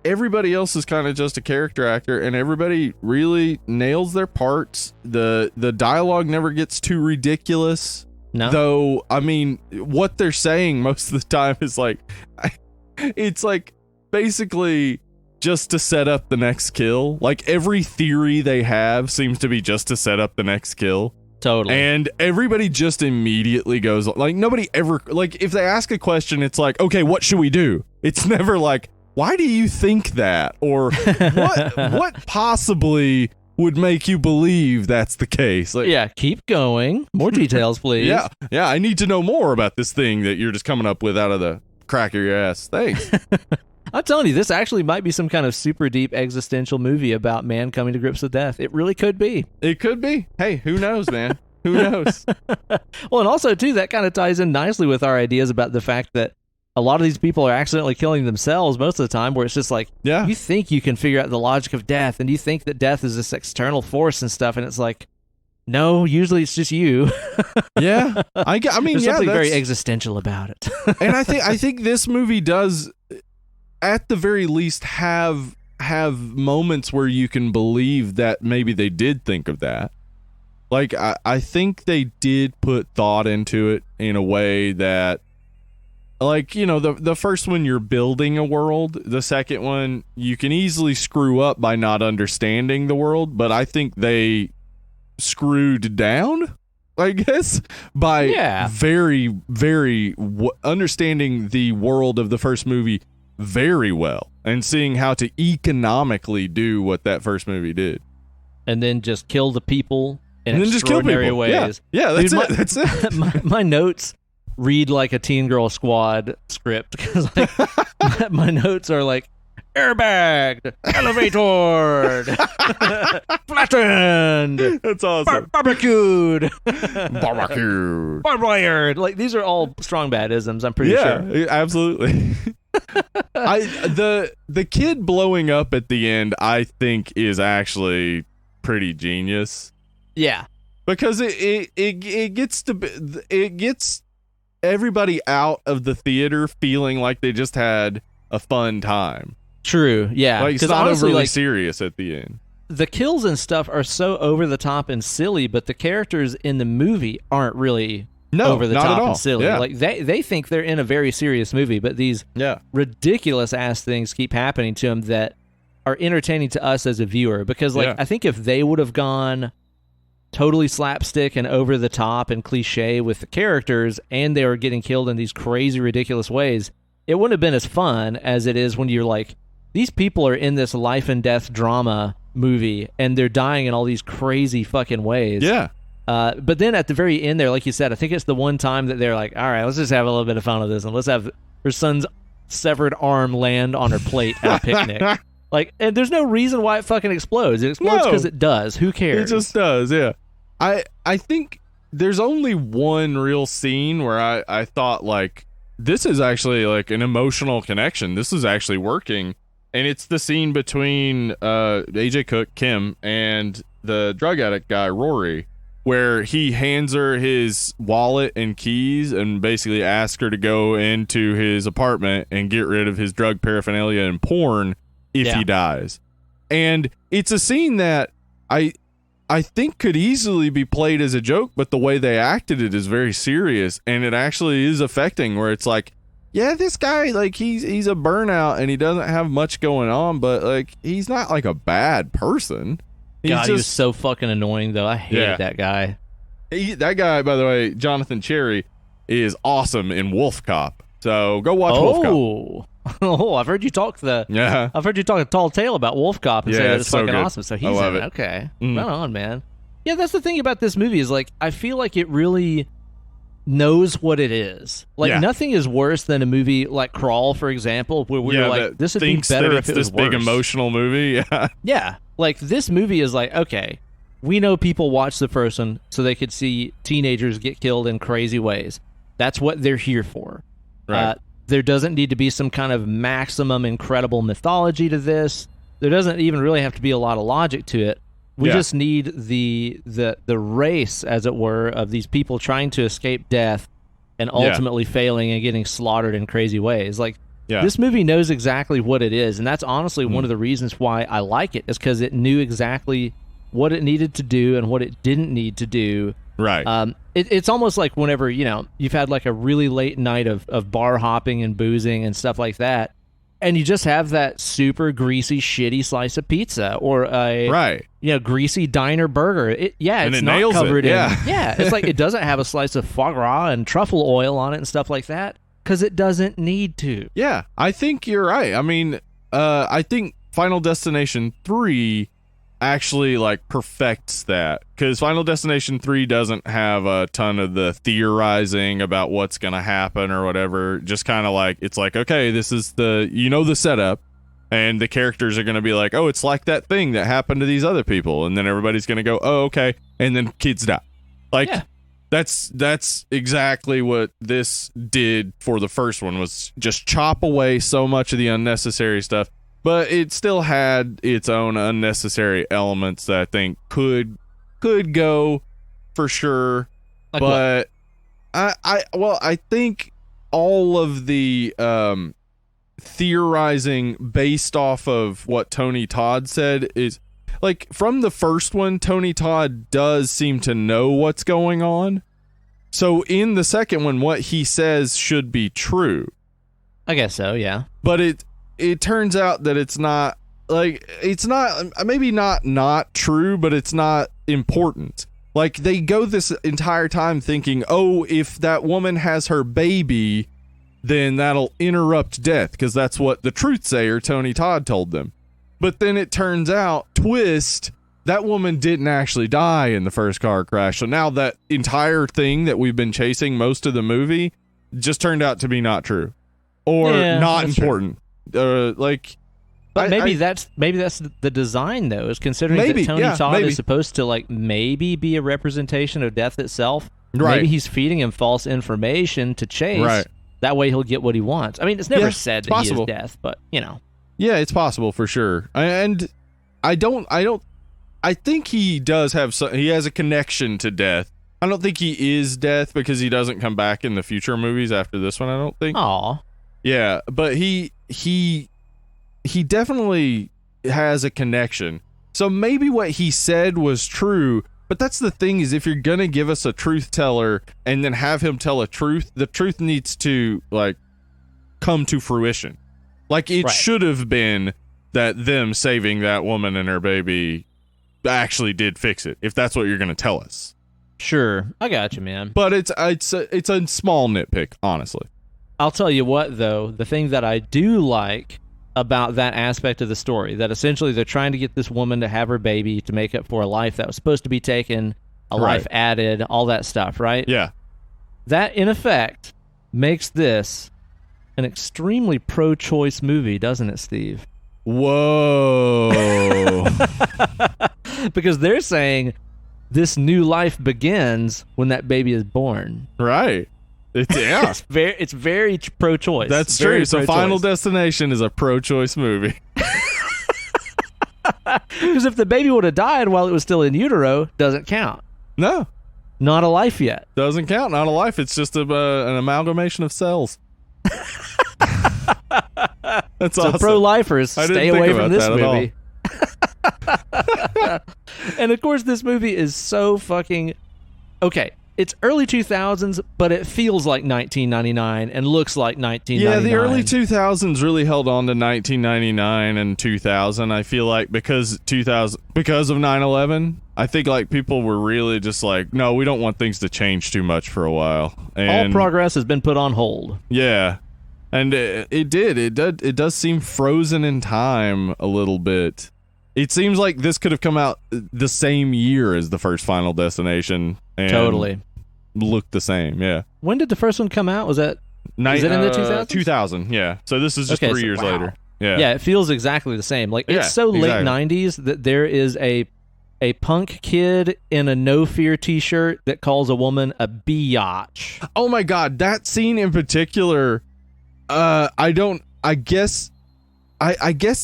Everybody else is kind of just a character actor, and everybody really nails their parts. The dialogue never gets too ridiculous.
No.
Though, I mean, what they're saying most of the time is like, it's like basically just to set up the next kill. Like every theory they have seems to be just to set up the next kill.
Totally.
And everybody just immediately goes, like, nobody ever, like, if they ask a question, it's like, okay, what should we do? It's never like, why do you think that? Or what possibly would make you believe that's the case? Like,
yeah, keep going. More details, please.
Yeah, I need to know more about this thing that you're just coming up with out of the crack of your ass. Thanks.
I'm telling you, this actually might be some kind of super deep existential movie about man coming to grips with death. It really could be.
It could be. Hey, who knows, man? Who knows?
Well, and also, too, that kind of ties in nicely with our ideas about the fact that a lot of these people are accidentally killing themselves most of the time, where it's just like, you think you can figure out the logic of death, and you think that death is this external force and stuff, and it's like, no, usually it's just you.
Yeah. I mean,
there's something very existential about it.
And I think this movie does, at the very least, have moments where you can believe that maybe they did think of that. Like, I think they did put thought into it in a way that, like, the first one, you're building a world. The second one, you can easily screw up by not understanding the world. But I think they screwed down, I guess, by very, very understanding the world of the first movie very well and seeing how to economically do what that first movie did.
And then just kill the people in extraordinary ways.
Yeah,
Dude,
that's it.
My notes read like a Teen Girl Squad script because like, my notes are like airbagged, elevator, flattened.
That's awesome.
Barbecued, barbed wired. Like these are all strong bad isms. I'm pretty sure.
Yeah, absolutely. The kid blowing up at the end, I think, is actually pretty genius.
Yeah,
because it gets everybody out of the theater feeling like they just had a fun time.
True, yeah.
Like, it's not honestly, overly serious at the end.
The kills and stuff are so over the top and silly, but the characters in the movie aren't really over the top and silly.
Yeah.
Like they think they're in a very serious movie, but these ridiculous ass things keep happening to them that are entertaining to us as a viewer. Because I think if they would have gone totally slapstick and over the top and cliche with the characters, and they were getting killed in these crazy, ridiculous ways, it wouldn't have been as fun as it is when you're like, these people are in this life and death drama movie, and they're dying in all these crazy fucking ways.
Yeah.
But then at the very end there, like you said, I think it's the one time that they're like, all right, let's just have a little bit of fun with this, and let's have her son's severed arm land on her plate at a picnic. Like, and there's no reason why it fucking explodes. It explodes because it does. Who cares?
It just does, yeah. I think there's only one real scene where I thought, like, this is actually, like, an emotional connection. This is actually working. And it's the scene between AJ Cook, Kim, and the drug addict guy, Rory, where he hands her his wallet and keys and basically asks her to go into his apartment and get rid of his drug paraphernalia and porn if he dies. And it's a scene that I think could easily be played as a joke, but the way they acted it is very serious, and it actually is affecting, where it's like, yeah, this guy, like, he's a burnout and he doesn't have much going on, but like, he's not like a bad person.
He was so fucking annoying, though. I hated that guy.
That guy, by the way, Jonathan Cherry, is awesome in Wolf Cop. So go watch Wolf Cop.
Oh, I've heard you talk I've heard you talk a tall tale about Wolf Cop and say that it's fucking awesome. So he's in it. Okay. Right on, man. Yeah, that's the thing about this movie is, like, I feel like it really knows what it is. Like, nothing is worse than a movie like Crawl, for example, where we're like, this would be better if it was
this big emotional movie.
Yeah. Like, this movie is like, okay, we know people watch the first one so they could see teenagers get killed in crazy ways. That's what they're here for.
Right.
There doesn't need to be some kind of maximum incredible mythology to this. There doesn't even really have to be a lot of logic to it. We just need the race, as it were, of these people trying to escape death and ultimately failing and getting slaughtered in crazy ways. Like, this movie knows exactly what it is, and that's honestly one of the reasons why I like it, is because it knew exactly what it needed to do and what it didn't need to do.
Right.
It's almost like whenever, you've had like a really late night of bar hopping and boozing and stuff like that, and you just have that super greasy, shitty slice of pizza or a greasy diner burger. It's not covered in. It's like it doesn't have a slice of foie gras and truffle oil on it and stuff like that because it doesn't need to.
Yeah, I think you're right. I mean, I think Final Destination 3 actually like perfects that, because Final Destination 3 doesn't have a ton of the theorizing about what's gonna happen or whatever. Just kind of like, it's like, okay, this is the setup, and the characters are gonna be like, oh, it's like that thing that happened to these other people, and then everybody's gonna go, oh, okay, and then kids die. Like, that's exactly what this did for the first one, was just chop away so much of the unnecessary stuff. But it still had its own unnecessary elements that I think could go for sure. Like, but I think all of the theorizing based off of what Tony Todd said is, like, from the first one, Tony Todd does seem to know what's going on. So in the second one, what he says should be true.
I guess so, yeah.
But it turns out that it's not maybe not true, but it's not important. Like, they go this entire time thinking, oh, if that woman has her baby, then that'll interrupt death, because that's what the truth sayer Tony Todd told them. But then it turns out, twist, that woman didn't actually die in the first car crash. So now that entire thing that we've been chasing most of the movie just turned out to be not true, or not important.
But maybe that's the design, though, is considering that Tony Todd is supposed to, like, maybe be a representation of death itself. Right. Maybe he's feeding him false information to chase. Right. That way he'll get what he wants. I mean, it's never said that he is death, but
Yeah, it's possible for sure. And I think he does have he has a connection to death. I don't think he is death, because he doesn't come back in the future movies after this one, I don't think.
Aw.
Yeah, but he definitely has a connection. So maybe what he said was true, but that's the thing, is if you're going to give us a truth teller and then have him tell a truth, the truth needs to, like, come to fruition. Like, it should have been that them saving that woman and her baby actually did fix it, if that's what you're going to tell us.
Sure, I got you, man.
But it's a small nitpick, honestly.
I'll tell you what, though, the thing that I do like about that aspect of the story, that essentially they're trying to get this woman to have her baby to make up for a life that was supposed to be taken, a life added, all that stuff, right?
Yeah.
That, in effect, makes this an extremely pro-choice movie, doesn't it, Steve?
Whoa.
Because they're saying this new life begins when that baby is born.
Right.
It's very pro-choice.
That's true. So Final Destination is a pro-choice movie.
Because if the baby would have died while it was still in utero, doesn't count.
No.
not a life yet.
Doesn't count. Not a life. It's just an amalgamation of cells. That's
so
awesome.
Pro-lifers, stay away from this movie. And of course, this movie is so fucking... Okay, it's early 2000s, but it feels like 1999 and looks like 1999.
Yeah, the early 2000s really held on to 1999 and 2000. I feel like because of 9/11, I think like people were really just like, no, we don't want things to change too much for a while. And
all progress has been put on hold.
Yeah, and it did. It does seem frozen in time a little bit. It seems like this could have come out the same year as the first Final Destination. And
totally.
Looked the same, yeah.
When did the first one come out? Was it in the 2000s?
2000, yeah. So this is just 3 years later. Yeah.
Yeah, it feels exactly the same. Like, it's so late 90s that there is a punk kid in a No Fear t-shirt that calls a woman a biatch.
Oh my god, that scene in particular, I guess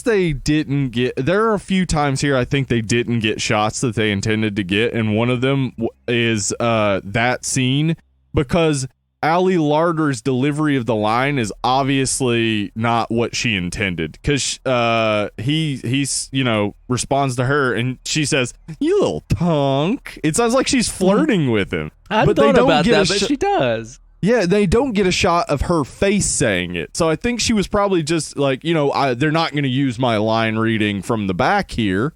they didn't get... There are a few times here I think they didn't get shots that they intended to get, and one of them is that scene, because Ali Larder's delivery of the line is obviously not what she intended, because he's responds to her, and she says, "You little punk." It sounds like she's flirting with him.
I hadn't thought about that, but she does.
Yeah, they don't get a shot of her face saying it. So I think she was probably just like, they're not going to use my line reading from the back here.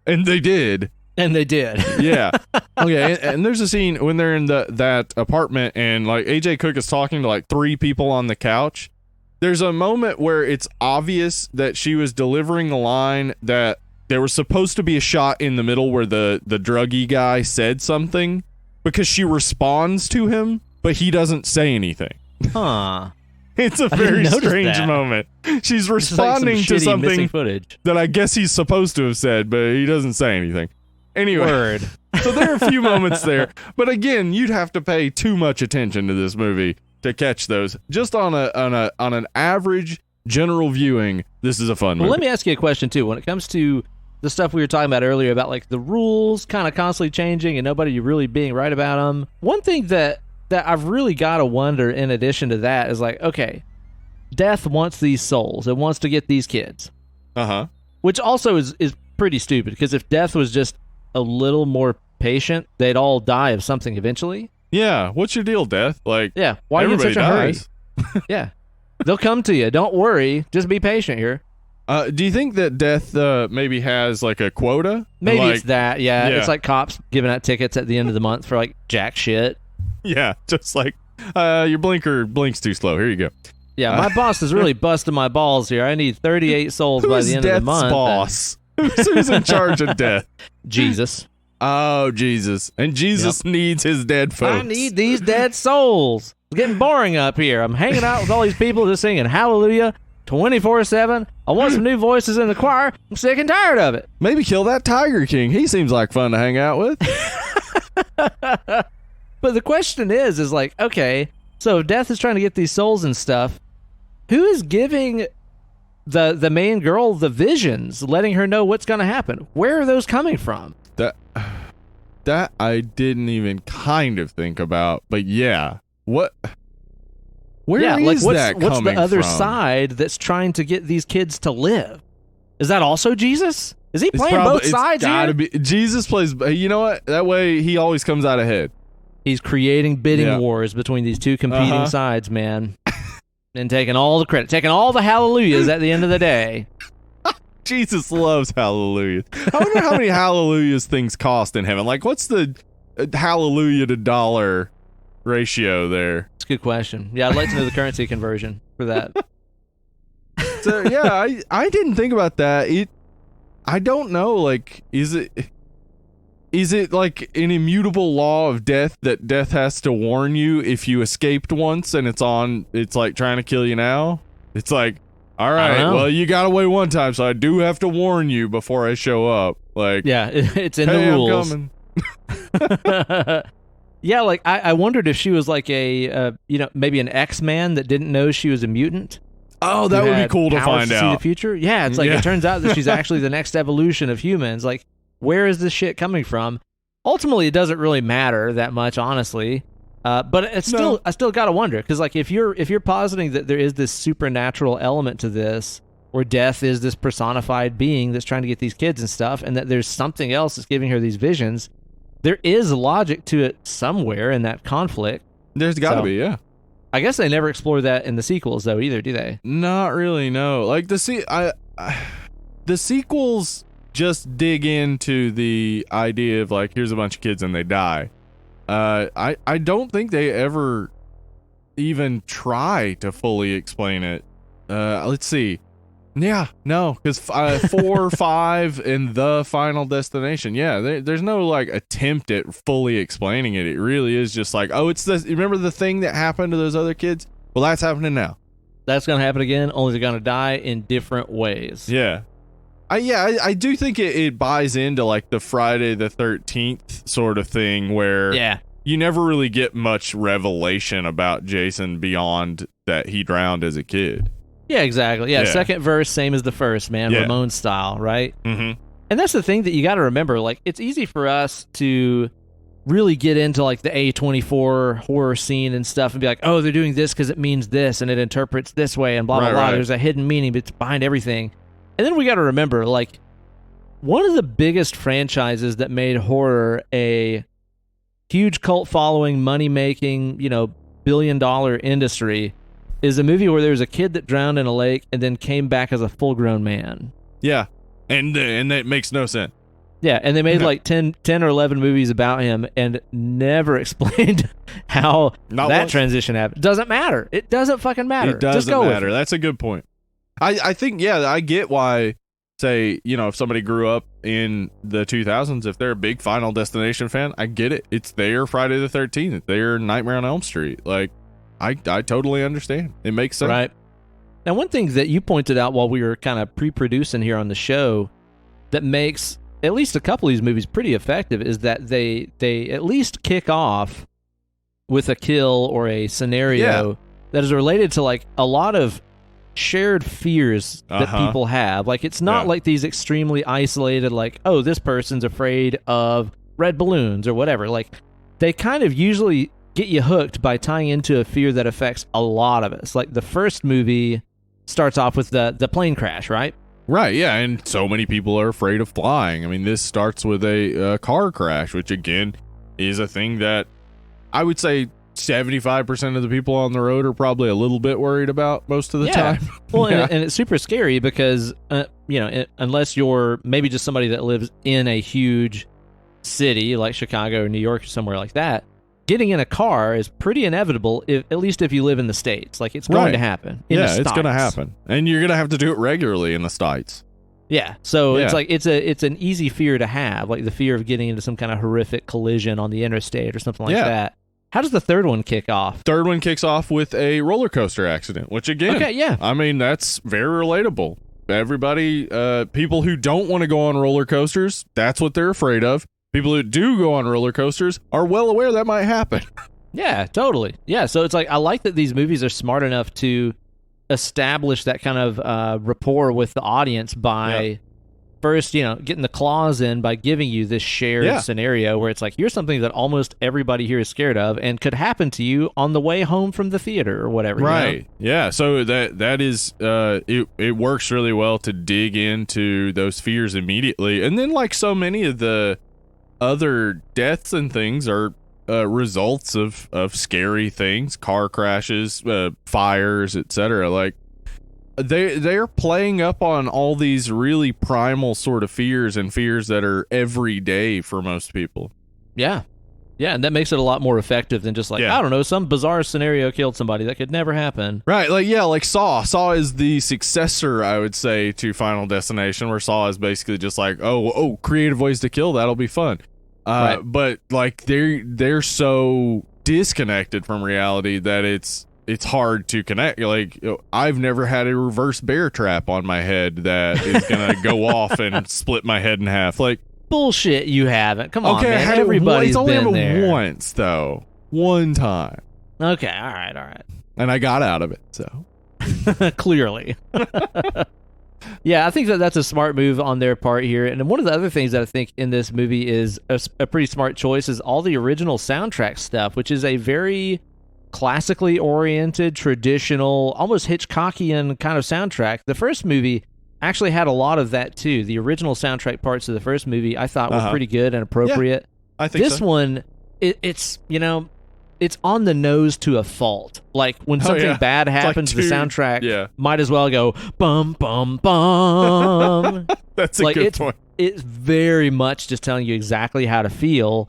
And they did. Yeah. Okay, and there's a scene when they're in that apartment and like AJ Cook is talking to like 3 people on the couch. There's a moment where it's obvious that she was delivering a line that there was supposed to be a shot in the middle where the druggie guy said something, because she responds to him, but he doesn't say anything.
Huh.
It's a very strange moment. She's responding to something that I guess he's supposed to have said, but he doesn't say anything. Anyway, so there are a few moments there. But again, you'd have to pay too much attention to this movie to catch those. Just on an average general viewing, this is a fun movie.
Well, let me ask you a question, too. When it comes to the stuff we were talking about earlier about like the rules kind of constantly changing and nobody really being right about them, one thing that I've really got to wonder in addition to that is like, okay, Death wants these souls. It wants to get these kids.
Uh-huh.
Which also is pretty stupid, because if Death was just a little more patient, they'd all die of something eventually.
Yeah, what's your deal, Death? Like,
yeah, why are you in such a hurry? Yeah, they'll come to you. Don't worry. Just be patient here.
Do you think that Death maybe has like a quota?
Maybe like, it's that, yeah. It's like cops giving out tickets at the end of the month for like jack shit.
Yeah, just like, your blinker blinks too slow. Here you go.
Yeah, my boss is really busting my balls here. I need 38 souls by the end of the month.
Who's Death's boss? Who's in charge of Death?
Jesus.
Oh, Jesus. And Jesus needs his dead folks.
I need these dead souls. It's getting boring up here. I'm hanging out with all these people just singing hallelujah 24/7. I want some new voices in the choir. I'm sick and tired of it.
Maybe kill that Tiger King. He seems like fun to hang out with.
But the question is like, okay, so if Death is trying to get these souls and stuff, who is giving the main girl the visions, letting her know what's going to happen? Where are those coming from?
That I didn't even kind of think about, but yeah. Where is that coming
what's the other
from?
side that's trying to get these kids to live? Is that also Jesus? Is he playing both sides here?
Jesus plays, you know what? That way he always comes out ahead.
He's creating bidding wars between these two competing sides, man. And taking all the credit, taking all the hallelujahs at the end of the day.
Jesus loves hallelujah. I wonder how many hallelujahs things cost in heaven. Like, what's the hallelujah to dollar ratio there?
It's a good question. Yeah, I'd like to know the currency conversion for that.
So, yeah, I didn't think about that. I don't know, like, is it like an immutable law of death that death has to warn you if you escaped once and it's like trying to kill you now? It's like, all right, well, you got away one time, so I do have to warn you before I show up. Like,
yeah, it's in the rules.
I'm coming.
Yeah, like I wondered if she was like maybe an X-Man that didn't know she was a mutant.
Oh, that would be cool to find out.
See the future. Yeah, it's like it turns out that she's actually the next evolution of humans. Like, where is this shit coming from? ultimately it doesn't really matter that much, honestly. But it's still, I still gotta wonder, because like if you're positing that there is this supernatural element to this, where death is this personified being that's trying to get these kids and stuff, and that there's something else that's giving her these visions, there is logic to it somewhere in that conflict.
There's got to be, yeah.
I guess they never explore that in the sequels, though, either, do they?
Not really, no. Like the sequels just dig into the idea of like, here's a bunch of kids and they die. I don't think they ever even try to fully explain it. Let's see. Yeah, no, because 4, 5, and the Final Destination. Yeah, there's no like attempt at fully explaining it. It really is just like, oh, it's this. Remember the thing that happened to those other kids? Well, that's happening now.
That's gonna happen again. Only they're gonna die in different ways.
Yeah. I do think it buys into like the Friday the 13th sort of thing where you never really get much revelation about Jason beyond that he drowned as a kid.
Yeah, exactly. Yeah, second verse, same as the first, man.
Yeah.
Ramon style, right?
Mm-hmm.
And that's the thing that you got to remember. Like, it's easy for us to really get into like the A24 horror scene and stuff and be like, oh, they're doing this because it means this and it interprets this way and blah, blah, blah. Right. There's a hidden meaning behind everything. And then we got to remember, like, one of the biggest franchises that made horror a huge cult following, money-making, billion-dollar industry is a movie where there was a kid that drowned in a lake and then came back as a full-grown man.
Yeah, and that makes no sense.
Yeah, and they made like 10 or 11 movies about him and never explained how transition happened. Doesn't matter. It doesn't fucking matter.
It doesn't matter. That's a good point. I think, I get why, say, if somebody grew up in the 2000s, if they're a big Final Destination fan, I get it. It's their Friday the 13th. It's their Nightmare on Elm Street. Like, I totally understand. It makes sense.
Right. Now, one thing that you pointed out while we were kind of pre-producing here on the show that makes at least a couple of these movies pretty effective is that they at least kick off with a kill or a scenario that is related to like a lot of shared fears that people have. Like, it's not like these extremely isolated, like, oh, this person's afraid of red balloons or whatever. Like, they kind of usually get you hooked by tying into a fear that affects a lot of us. Like, the first movie starts off with the plane crash, right?
Right, yeah, and so many people are afraid of flying. I mean, this starts with a car crash, which, again, is a thing that I would say 75% of the people on the road are probably a little bit worried about most of the time.
Well, and it's super scary because, unless you're maybe just somebody that lives in a huge city like Chicago or New York or somewhere like that, getting in a car is pretty inevitable, at least if you live in the States. Like, it's going to happen.
It's going to happen. And you're going to have to do it regularly in the States.
Yeah. So it's like, it's an easy fear to have, like the fear of getting into some kind of horrific collision on the interstate or something like that. How does the third one kick off?
Third one kicks off with a roller coaster accident, which again, I mean, that's very relatable. Everybody, people who don't want to go on roller coasters, that's what they're afraid of. People who do go on roller coasters are well aware that might happen.
Yeah, totally. Yeah, so it's like, I like that these movies are smart enough to establish that kind of rapport with the audience by first, getting the claws in by giving you this shared scenario where it's like, here's something that almost everybody here is scared of and could happen to you on the way home from the theater or whatever.
Right. Yeah. So that is, it works really well to dig into those fears immediately. And then, like so many of the other deaths and things are results of scary things, car crashes, fires, etc. Like, they're playing up on all these really primal sort of fears and fears that are everyday for most people. Yeah, and that makes it a lot more effective than just like, I don't know, some bizarre scenario killed somebody. That could never happen. Right, like Saw. Saw is the successor, I would say, to Final Destination, where Saw is basically just like, oh, creative ways to kill, that'll be fun. Right. But like they're so disconnected from reality that it's hard to connect. Like, I've never had a reverse bear trap on my head that is gonna go off and split my head in half. Like, bullshit, you haven't. Come on, man. Everybody's been there. Once though, one time. Okay, all right. And I got out of it. So clearly.
Yeah, I think that's a smart move on their part here. And one of the other things that I think in this movie is a pretty smart choice is all the original soundtrack stuff, which is a very classically oriented, traditional, almost Hitchcockian kind of soundtrack. The first movie actually had a lot of that too. The original soundtrack parts of the first movie I thought were pretty good and appropriate.
Yeah, I think
this one, it's it's on the nose to a fault. Like when something bad happens, the soundtrack might as well go bum bum bum.
That's a good point.
It's very much just telling you exactly how to feel.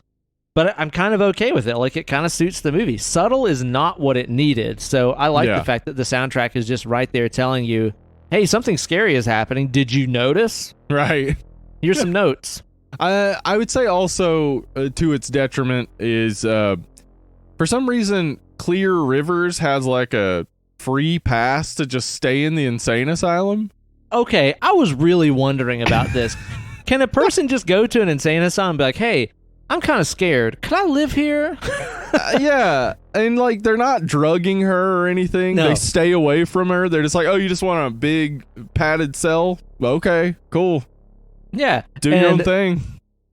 But I'm kind of okay with it. Like, it kind of suits the movie. Subtle is not what it needed. So I like the fact that the soundtrack is just right there telling you, hey, something scary is happening. Did you notice?
Right.
Here's some notes.
I would say also, to its detriment, is for some reason, Clear Rivers has like a free pass to just stay in the insane asylum.
Okay, I was really wondering about this. Can a person just go to an insane asylum and be like, hey, I'm kind of scared. Could I live here?
Yeah. And like, they're not drugging her or anything. No. They stay away from her. They're just like, oh, you just want a big padded cell? Okay, cool.
Yeah.
Do your own thing.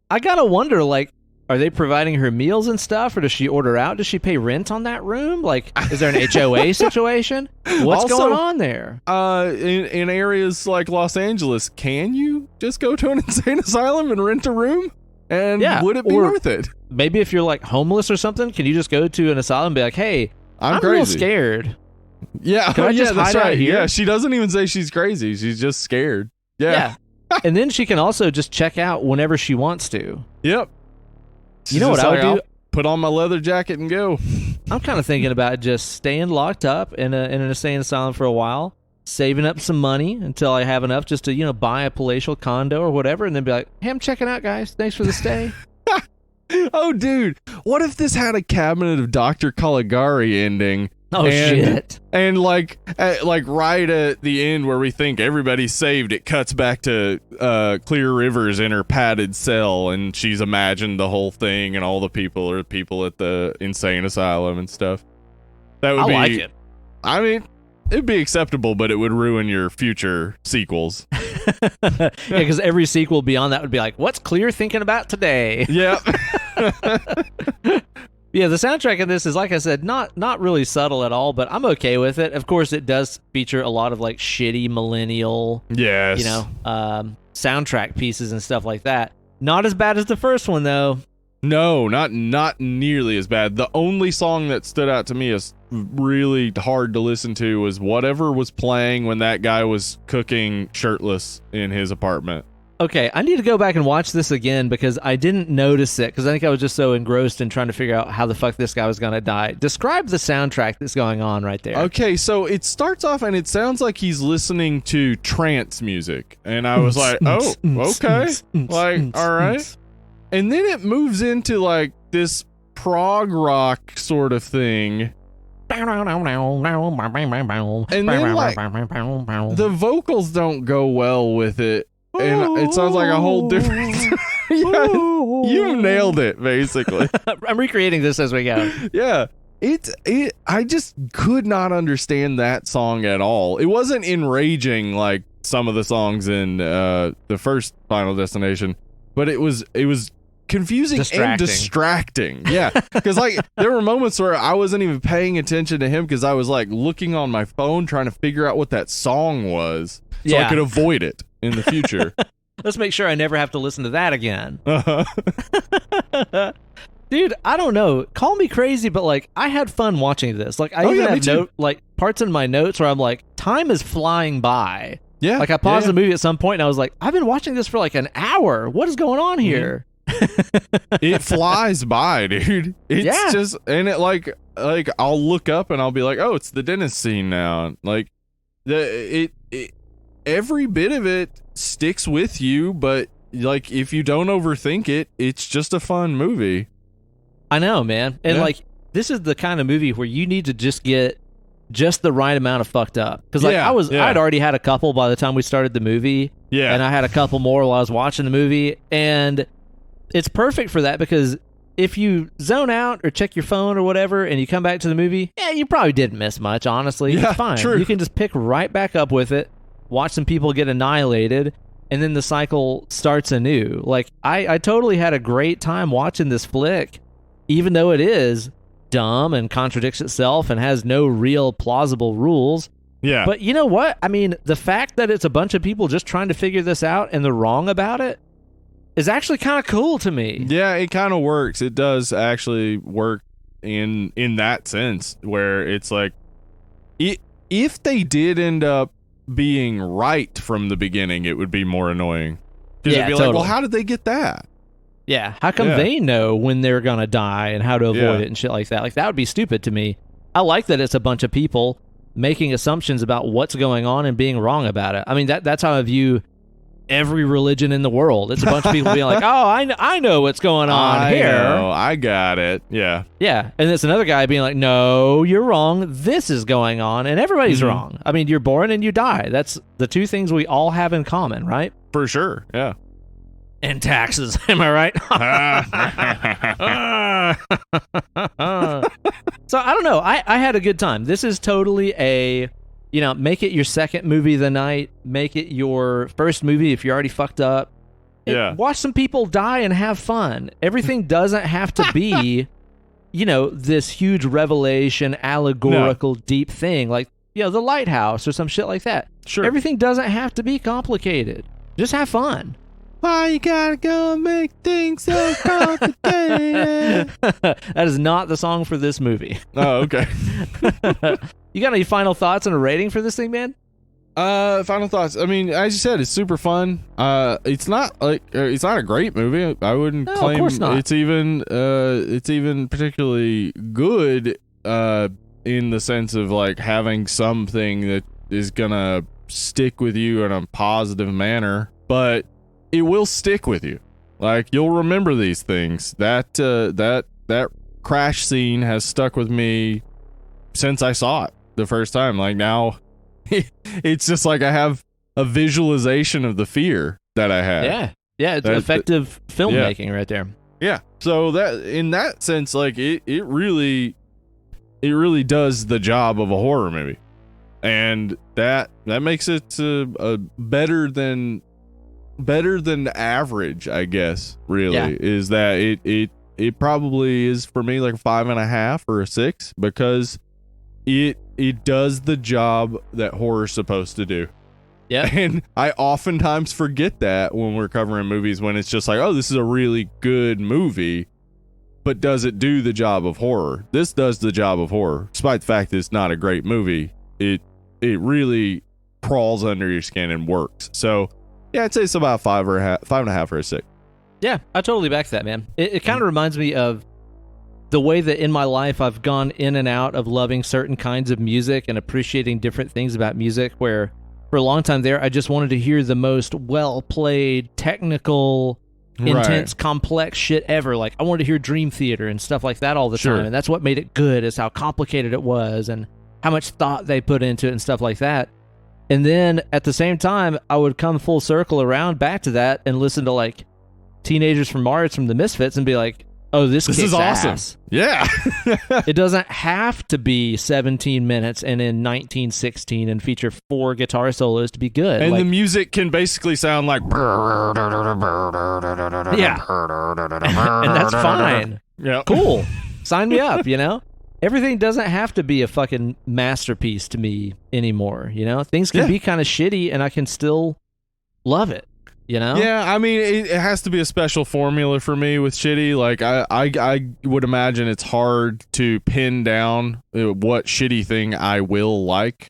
I gotta wonder, like, are they providing her meals and stuff, or does she order out? Does she pay rent on that room? Like, is there an HOA situation? What's going on there?
In areas like Los Angeles, can you just go to an insane asylum and rent a room? And would it be worth it?
Maybe if you're like homeless or something, can you just go to an asylum and be like, hey, I'm real scared.
Yeah,
can I just hide out here?
Yeah, she doesn't even say she's crazy. She's just scared. Yeah.
And then she can also just check out whenever she wants to.
Yep.
You know what I would do?
I'll put on my leather jacket and go.
I'm kind of thinking about just staying locked up in an insane asylum for a while, saving up some money until I have enough just to, buy a palatial condo or whatever, and then be like, hey, I'm checking out, guys. Thanks for the stay.
Oh, dude. What if this had a Cabinet of Dr. Caligari ending?
Oh, shit.
And like right at the end where we think everybody's saved, it cuts back to Clear Rivers in her padded cell, and she's imagined the whole thing, and all the people are people at the insane asylum and stuff. That would
like it.
I mean, it'd be acceptable, but it would ruin your future sequels.
Yeah, because every sequel beyond that would be like, what's Clear thinking about today?
Yeah.
Yeah, the soundtrack in this is, like I said, not really subtle at all, but I'm okay with it. Of course, it does feature a lot of like shitty millennial, soundtrack pieces and stuff like that. Not as bad as the first one, though.
No, not nearly as bad. The only song that stood out to me as really hard to listen to was whatever was playing when that guy was cooking shirtless in his apartment.
Okay, I need to go back and watch this again because I didn't notice it because I think I was just so engrossed in trying to figure out how the fuck this guy was going to die. Describe the soundtrack that's going on right there.
Okay, so it starts off and it sounds like he's listening to trance music. And I was like, oh, okay. Like, all right. And then it moves into like this prog rock sort of thing. And then like the vocals don't go well with it. And it sounds like a whole different... Yeah, you nailed it, basically.
I'm recreating this as we go.
Yeah. I just could not understand that song at all. It wasn't enraging like some of the songs in the first Final Destination, but it was confusing and distracting. Yeah. Because like there were moments where I wasn't even paying attention to him because I was like looking on my phone trying to figure out what that song was so I could avoid it in the future.
Let's make sure I never have to listen to that again.
Uh-huh.
Dude, I don't know. Call me crazy, but like I had fun watching this. Like I even have parts in my notes where I'm like, time is flying by.
Yeah.
Like I paused the movie at some point and I was like, I've been watching this for like an hour. What is going on here?
It flies by, dude. It's just, and it like I'll look up and I'll be like, oh, it's the dentist scene now. Like every bit of it sticks with you, but like if you don't overthink it, it's just a fun movie.
I know, man. And like this is the kind of movie where you need to just get just the right amount of fucked up. Because like I'd already had a couple by the time we started the movie. Yeah. And I had a couple more while I was watching the movie. And it's perfect for that because if you zone out or check your phone or whatever and you come back to the movie, you probably didn't miss much, honestly.
Yeah,
it's fine.
True.
You can just pick right back up with it. watch some people get annihilated, and then the cycle starts anew. Like, I totally had a great time watching this flick, even though it is dumb and contradicts itself and has no real plausible rules.
Yeah.
But you know what? I mean, the fact that it's a bunch of people just trying to figure this out and they're wrong about it is actually kind of cool to me.
Yeah, it kind of works. It does actually work in that sense, where it's like, if they did end up being right from the beginning, it would be more annoying. Because it'd be like, well, how did they get that?
Yeah, how come they know when they're going to die and how to avoid it and shit like that? Like, that would be stupid to me. I like that it's a bunch of people making assumptions about what's going on and being wrong about it. I mean, that's how I view every religion in the world. It's a bunch of people being like, oh, I know what's going on here.
I got it. Yeah.
Yeah, and it's another guy being like, no, you're wrong. This is going on, and everybody's wrong. I mean, you're born and you die. That's the two things we all have in common, right?
For sure, yeah.
And taxes, am I right? So I don't know. I had a good time. This is totally a, make it your second movie of the night. Make it your first movie if you're already fucked up.
Yeah.
Watch some people die and have fun. Everything doesn't have to be, this huge revelation, allegorical, deep thing like, the lighthouse or some shit like that.
Sure.
Everything doesn't have to be complicated. Just have fun.
Why you gotta go and make things so complicated?
That is not the song for this movie.
Oh, okay.
You got any final thoughts on a rating for this thing, man?
Final thoughts. I mean, as you said, it's super fun. It's not a great movie. I wouldn't claim
of course not.
It's even particularly good in the sense of like having something that is gonna stick with you in a positive manner, but it will stick with you. Like, you'll remember these things. That crash scene has stuck with me since I saw it the first time. Like, now it's just like I have a visualization of the fear that I had.
Yeah, it's effective filmmaking right there.
Yeah. So that, in that sense, like it really does the job of a horror movie, and that makes it better than average, I guess. Really, is that it probably is for me like 5.5 or a 6, because it does the job that horror's supposed to do.
Yeah.
And I oftentimes forget that when we're covering movies, when it's just like, oh, this is a really good movie, but does it do the job of horror? This does the job of horror. Despite the fact that it's not a great movie, it really crawls under your skin and works. So yeah, I'd say it's about 5.5 or a 6.
Yeah, I totally back that, man. It kind of reminds me of the way that in my life I've gone in and out of loving certain kinds of music and appreciating different things about music, where for a long time there, I just wanted to hear the most well-played, technical, intense, complex shit ever. Like, I wanted to hear Dream Theater and stuff like that all the time, and that's what made it good, is how complicated it was and how much thought they put into it and stuff like that. And then at the same time, I would come full circle around back to that and listen to like Teenagers from Mars from the Misfits and be like, oh, this is awesome. Ass.
Yeah.
It doesn't have to be 17 minutes and in 1916 and feature 4 guitar solos to be good.
And the music can basically sound like
yeah. And that's fine.
Yeah.
Cool. Sign me up, Everything doesn't have to be a fucking masterpiece to me anymore, Things can be kind of shitty and I can still love it,
Yeah, I mean, it has to be a special formula for me with shitty. Like, I would imagine it's hard to pin down what shitty thing I will like.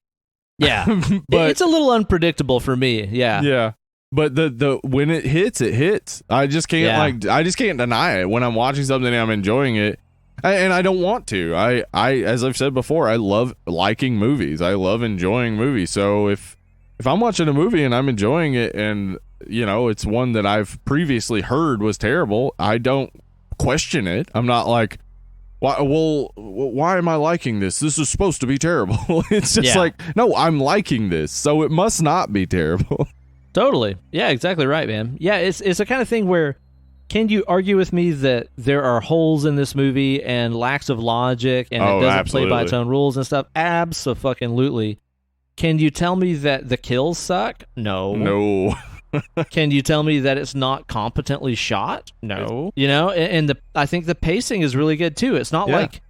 Yeah. But it's a little unpredictable for me, yeah.
Yeah. But the when it hits. I just can't I just can't deny it. When I'm watching something and I'm enjoying it, and I don't want to. I as I've said before, I love liking movies. I love enjoying movies. So if I'm watching a movie and I'm enjoying it, and it's one that I've previously heard was terrible, I don't question it. I'm not like, why am I liking this? This is supposed to be terrible. It's just like, no, I'm liking this, so it must not be terrible.
Totally. Yeah, exactly right, man. Yeah, it's the kind of thing where, can you argue with me that there are holes in this movie and lacks of logic and it doesn't play by its own rules and stuff? Abso-fucking-lutely. Can you tell me that the kills suck?
No.
Can you tell me that it's not competently shot? No. You know, and I think the pacing is really good too. It's not like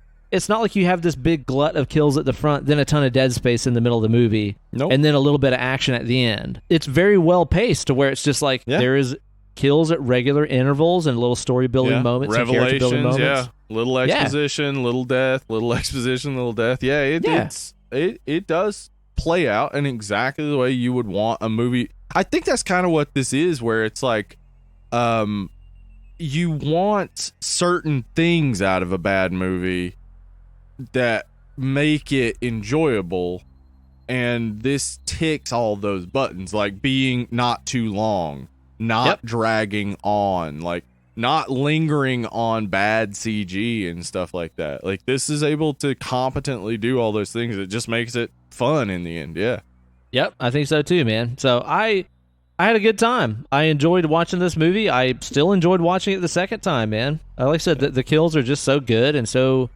you have this big glut of kills at the front, then a ton of dead space in the middle of the movie, and then a little bit of action at the end. It's very well paced to where it's just like there is kills at regular intervals and little story building moments,
revelations,
and character building moments.
Little exposition, little death, little exposition, little death. It does play out in exactly the way you would want a movie. I think that's kind of what this is, where it's like, you want certain things out of a bad movie that make it enjoyable, and this ticks all those buttons, like being not too long, not dragging on, like not lingering on bad CG and stuff like that. Like, this is able to competently do all those things. It just makes it fun in the end.
Yep, I think so too, man. So I had a good time. I enjoyed watching this movie. I still enjoyed watching it the second time, man. Like I said, the kills are just so good and so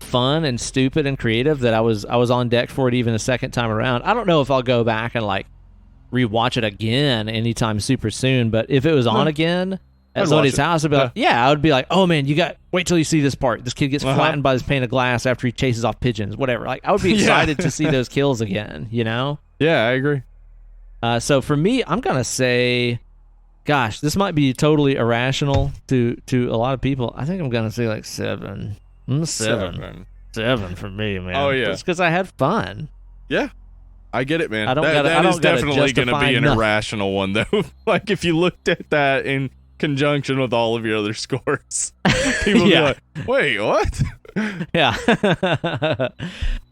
fun and stupid and creative that I was on deck for it even a second time around. I don't know if I'll go back and like rewatch it again anytime super soon, but if it was on again at somebody's house, I'd be like, I would be like, oh man, wait till you see this part. This kid gets flattened by this pane of glass after he chases off pigeons, whatever. Like, I would be excited to see those kills again, you know?
Yeah, I agree.
So for me, I'm going to say, gosh, this might be totally irrational to a lot of people. I think I'm going to say like 7. 7 for me, man.
Oh, yeah.
It's because I had fun.
Yeah. I get it, man.
I don't
that is definitely going to be an
nothing.
irrational one, though. Like, if you looked at that in conjunction with all of your other scores, people would be like, wait, what?
Yeah.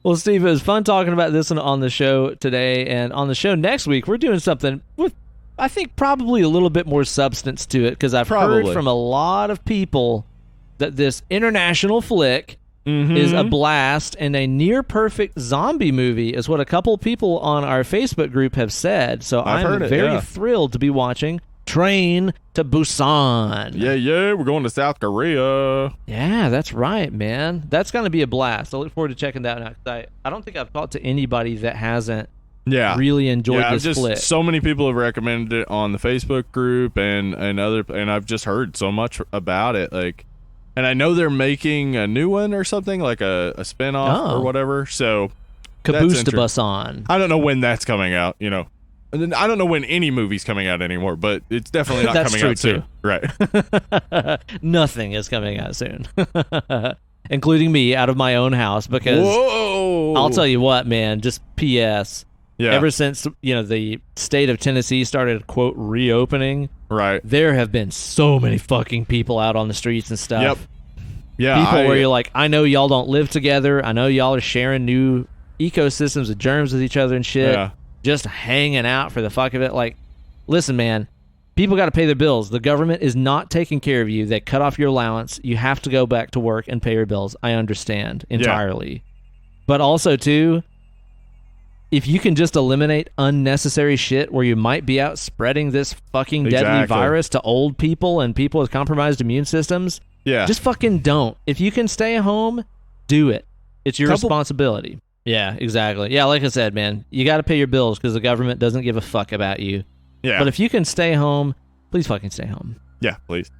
Well, Steve, it was fun talking about this on the show today, and on the show next week, we're doing something with, I think, probably a little bit more substance to it, because I've heard from a lot of people that this international flick is a blast, and a near-perfect zombie movie is what a couple people on our Facebook group have said. So I'm very thrilled to be watching Train to Busan.
Yeah, we're going to South Korea.
Yeah, that's right, man. That's going to be a blast. I look forward to checking that out. I don't think I've talked to anybody that hasn't really enjoyed this flick.
So many people have recommended it on the Facebook group and I've just heard so much about it. Like, and I know they're making a new one or something, like a spinoff or whatever. So
Caboose to Busan.
I don't know when that's coming out, you know. And then I don't know when any movie's coming out anymore, but it's definitely not coming out soon. Right.
Nothing is coming out soon. Including me out of my own house, because I'll tell you what, man, just P.S. Yeah. Ever since, you know, the state of Tennessee started, quote, reopening,
right,
there have been so many fucking people out on the streets and stuff.
Yep. Yeah.
People where you're like, I know y'all don't live together. I know y'all are sharing new ecosystems of germs with each other and shit.
Yeah.
Just hanging out for the fuck of it. Like, listen, man, people got to pay their bills. The government is not taking care of you. They cut off your allowance. You have to go back to work and pay your bills. I understand entirely. Yeah. But also, too, if you can just eliminate unnecessary shit where you might be out spreading this fucking deadly virus to old people and people with compromised immune systems, just fucking don't. If you can stay home, do it. It's your responsibility. Yeah, exactly. Yeah, like I said, man, you got to pay your bills because the government doesn't give a fuck about you.
Yeah.
But if you can stay home, please fucking stay home.
Yeah, please.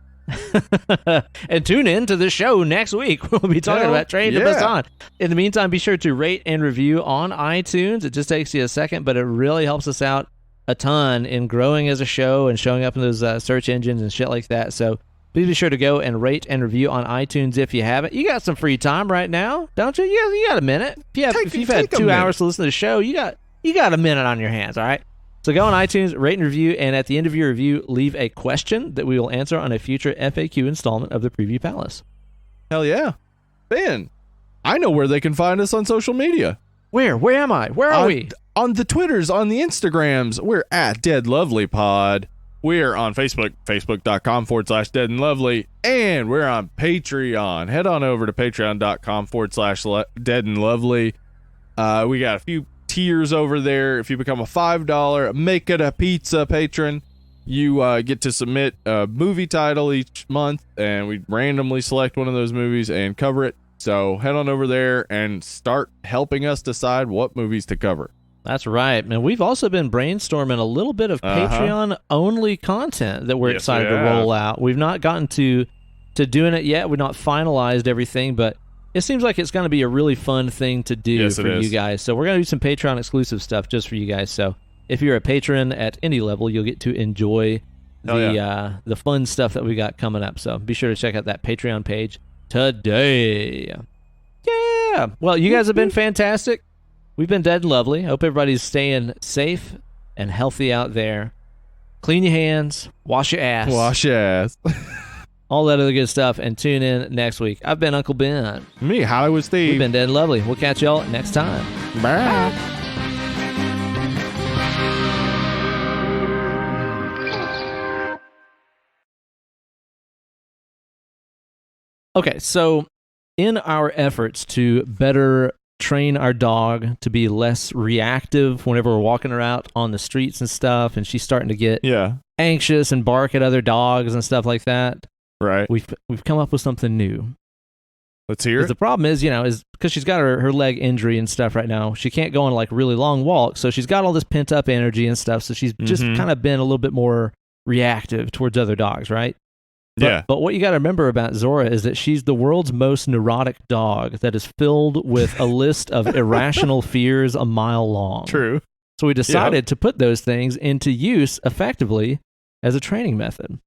And tune in to the show next week. We'll be talking about Train to Busan. In the meantime, be sure to rate and review on iTunes. It just takes you a second, but it really helps us out a ton in growing as a show and showing up in those search engines and shit like that. So please be sure to go and rate and review on iTunes if you haven't. You got some free time right now, don't you? You got a minute. If you've had 2 hours to listen to the show, you got a minute on your hands, all right? So go on iTunes, rate and review, and at the end of your review, leave a question that we will answer on a future FAQ installment of the Preview Palace.
Hell yeah. Ben, I know where they can find us on social media.
Where? Where am I? Where are we?
On the Twitters, on the Instagrams, we're at Dead Lovely Pod. We're on Facebook, facebook.com/Dead and Lovely, and we're on Patreon. Head on over to patreon.com/Dead and Lovely. We got a few tiers over there. If you become a $5 Make It a Pizza patron, you get to submit a movie title each month, and we randomly select one of those movies and cover it. So head on over there and start helping us decide what movies to cover.
That's right. And we've also been brainstorming a little bit of Patreon-only content that we're excited to roll out. We've not gotten to doing it yet. We've not finalized everything, but it seems like it's going to be a really fun thing to do for you guys. So we're going to do some Patreon-exclusive stuff just for you guys. So if you're a patron at any level, you'll get to enjoy the fun stuff that we got coming up. So be sure to check out that Patreon page today. Yeah. Well, you guys have been fantastic. We've been dead and lovely. Hope everybody's staying safe and healthy out there. Clean your hands. Wash your ass.
Wash your ass.
All that other good stuff. And tune in next week. I've been Uncle Ben.
Me, Hollywood Steve.
We've been dead and lovely. We'll catch y'all next time.
Bye.
Okay, so in our efforts to better train our dog to be less reactive whenever we're walking her out on the streets and stuff, and she's starting to get anxious and bark at other dogs and stuff like that.
Right.
We've come up with something new.
Let's hear it.
The problem is, is because she's got her leg injury and stuff right now, she can't go on like really long walks, so she's got all this pent up energy and stuff, so she's just kind of been a little bit more reactive towards other dogs, right? But what you got to remember about Zora is that she's the world's most neurotic dog that is filled with a list of irrational fears a mile long.
True.
So we decided to put those things into use effectively as a training method.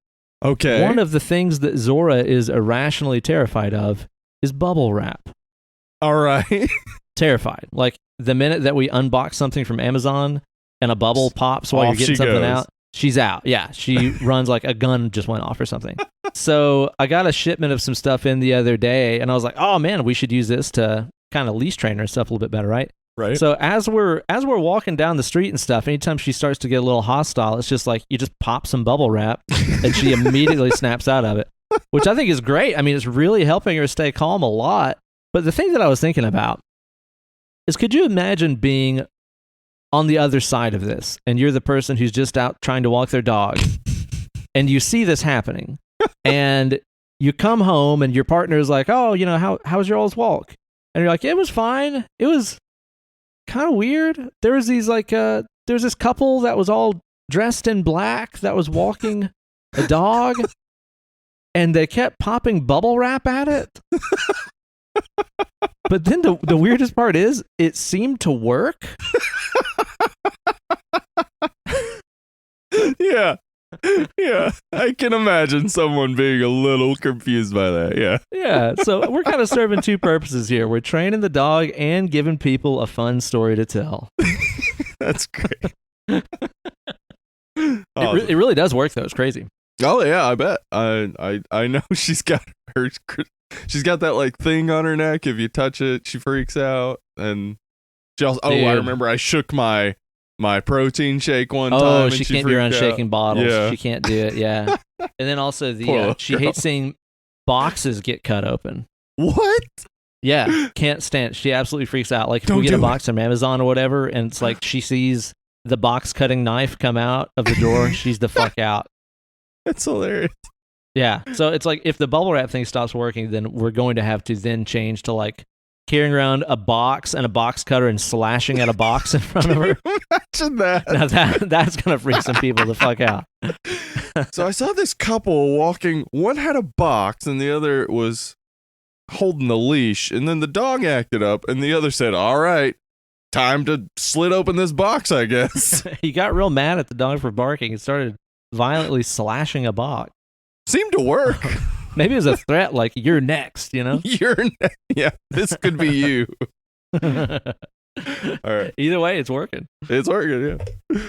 Okay.
One of the things that Zora is irrationally terrified of is bubble wrap.
All right.
Terrified. Like the minute that we unbox something from Amazon and a bubble pops while you're getting something out, she's out. Yeah, she runs like a gun just went off or something. So I got a shipment of some stuff in the other day, and I was like, oh man, we should use this to kind of leash train her and stuff a little bit better, right?
Right.
So as we're walking down the street and stuff, anytime she starts to get a little hostile, it's just like you just pop some bubble wrap, and she immediately snaps out of it, which I think is great. I mean, it's really helping her stay calm a lot. But the thing that I was thinking about is, could you imagine being on the other side of this, and you're the person who's just out trying to walk their dog, and you see this happening, and you come home, and your partner is like, oh, how was your all's walk? And you're like, it was fine. It was kind of weird. There was there's this couple that was all dressed in black that was walking a dog, and they kept popping bubble wrap at it. But then the weirdest part is, it seemed to work.
Yeah, I can imagine someone being a little confused by that.
Yeah, so we're kind of serving two purposes here. We're training the dog and giving people a fun story to tell.
That's great.
It really does work, though. It's crazy.
Oh yeah, I bet. I know she's got that like thing on her neck. If you touch it, she freaks out. And she also, I remember I shook my protein shake one time.
Oh, she can't be around
out.
shaking bottles.
Yeah.
She can't do it. Yeah. And then also she hates seeing boxes get cut open.
What?
Yeah, can't stand it. She absolutely freaks out. Like if we get a box from Amazon or whatever, and it's like she sees the box cutting knife come out of the drawer, she's the fuck out.
That's hilarious.
Yeah. So it's like, if the bubble wrap thing stops working, then we're going to have to then change to like carrying around a box and a box cutter and slashing at a box in front of her.
Imagine that.
Now that's going to freak some people the fuck out.
So I saw this couple walking. One had a box and the other was holding the leash. And then the dog acted up and the other said, all right, time to slit open this box, I guess.
He got real mad at the dog for barking and started violently slashing a box.
Seemed to work.
Maybe it was a threat, like, you're next, You're
next. Yeah, this could be you. All right.
Either way, it's working.
It's working, yeah.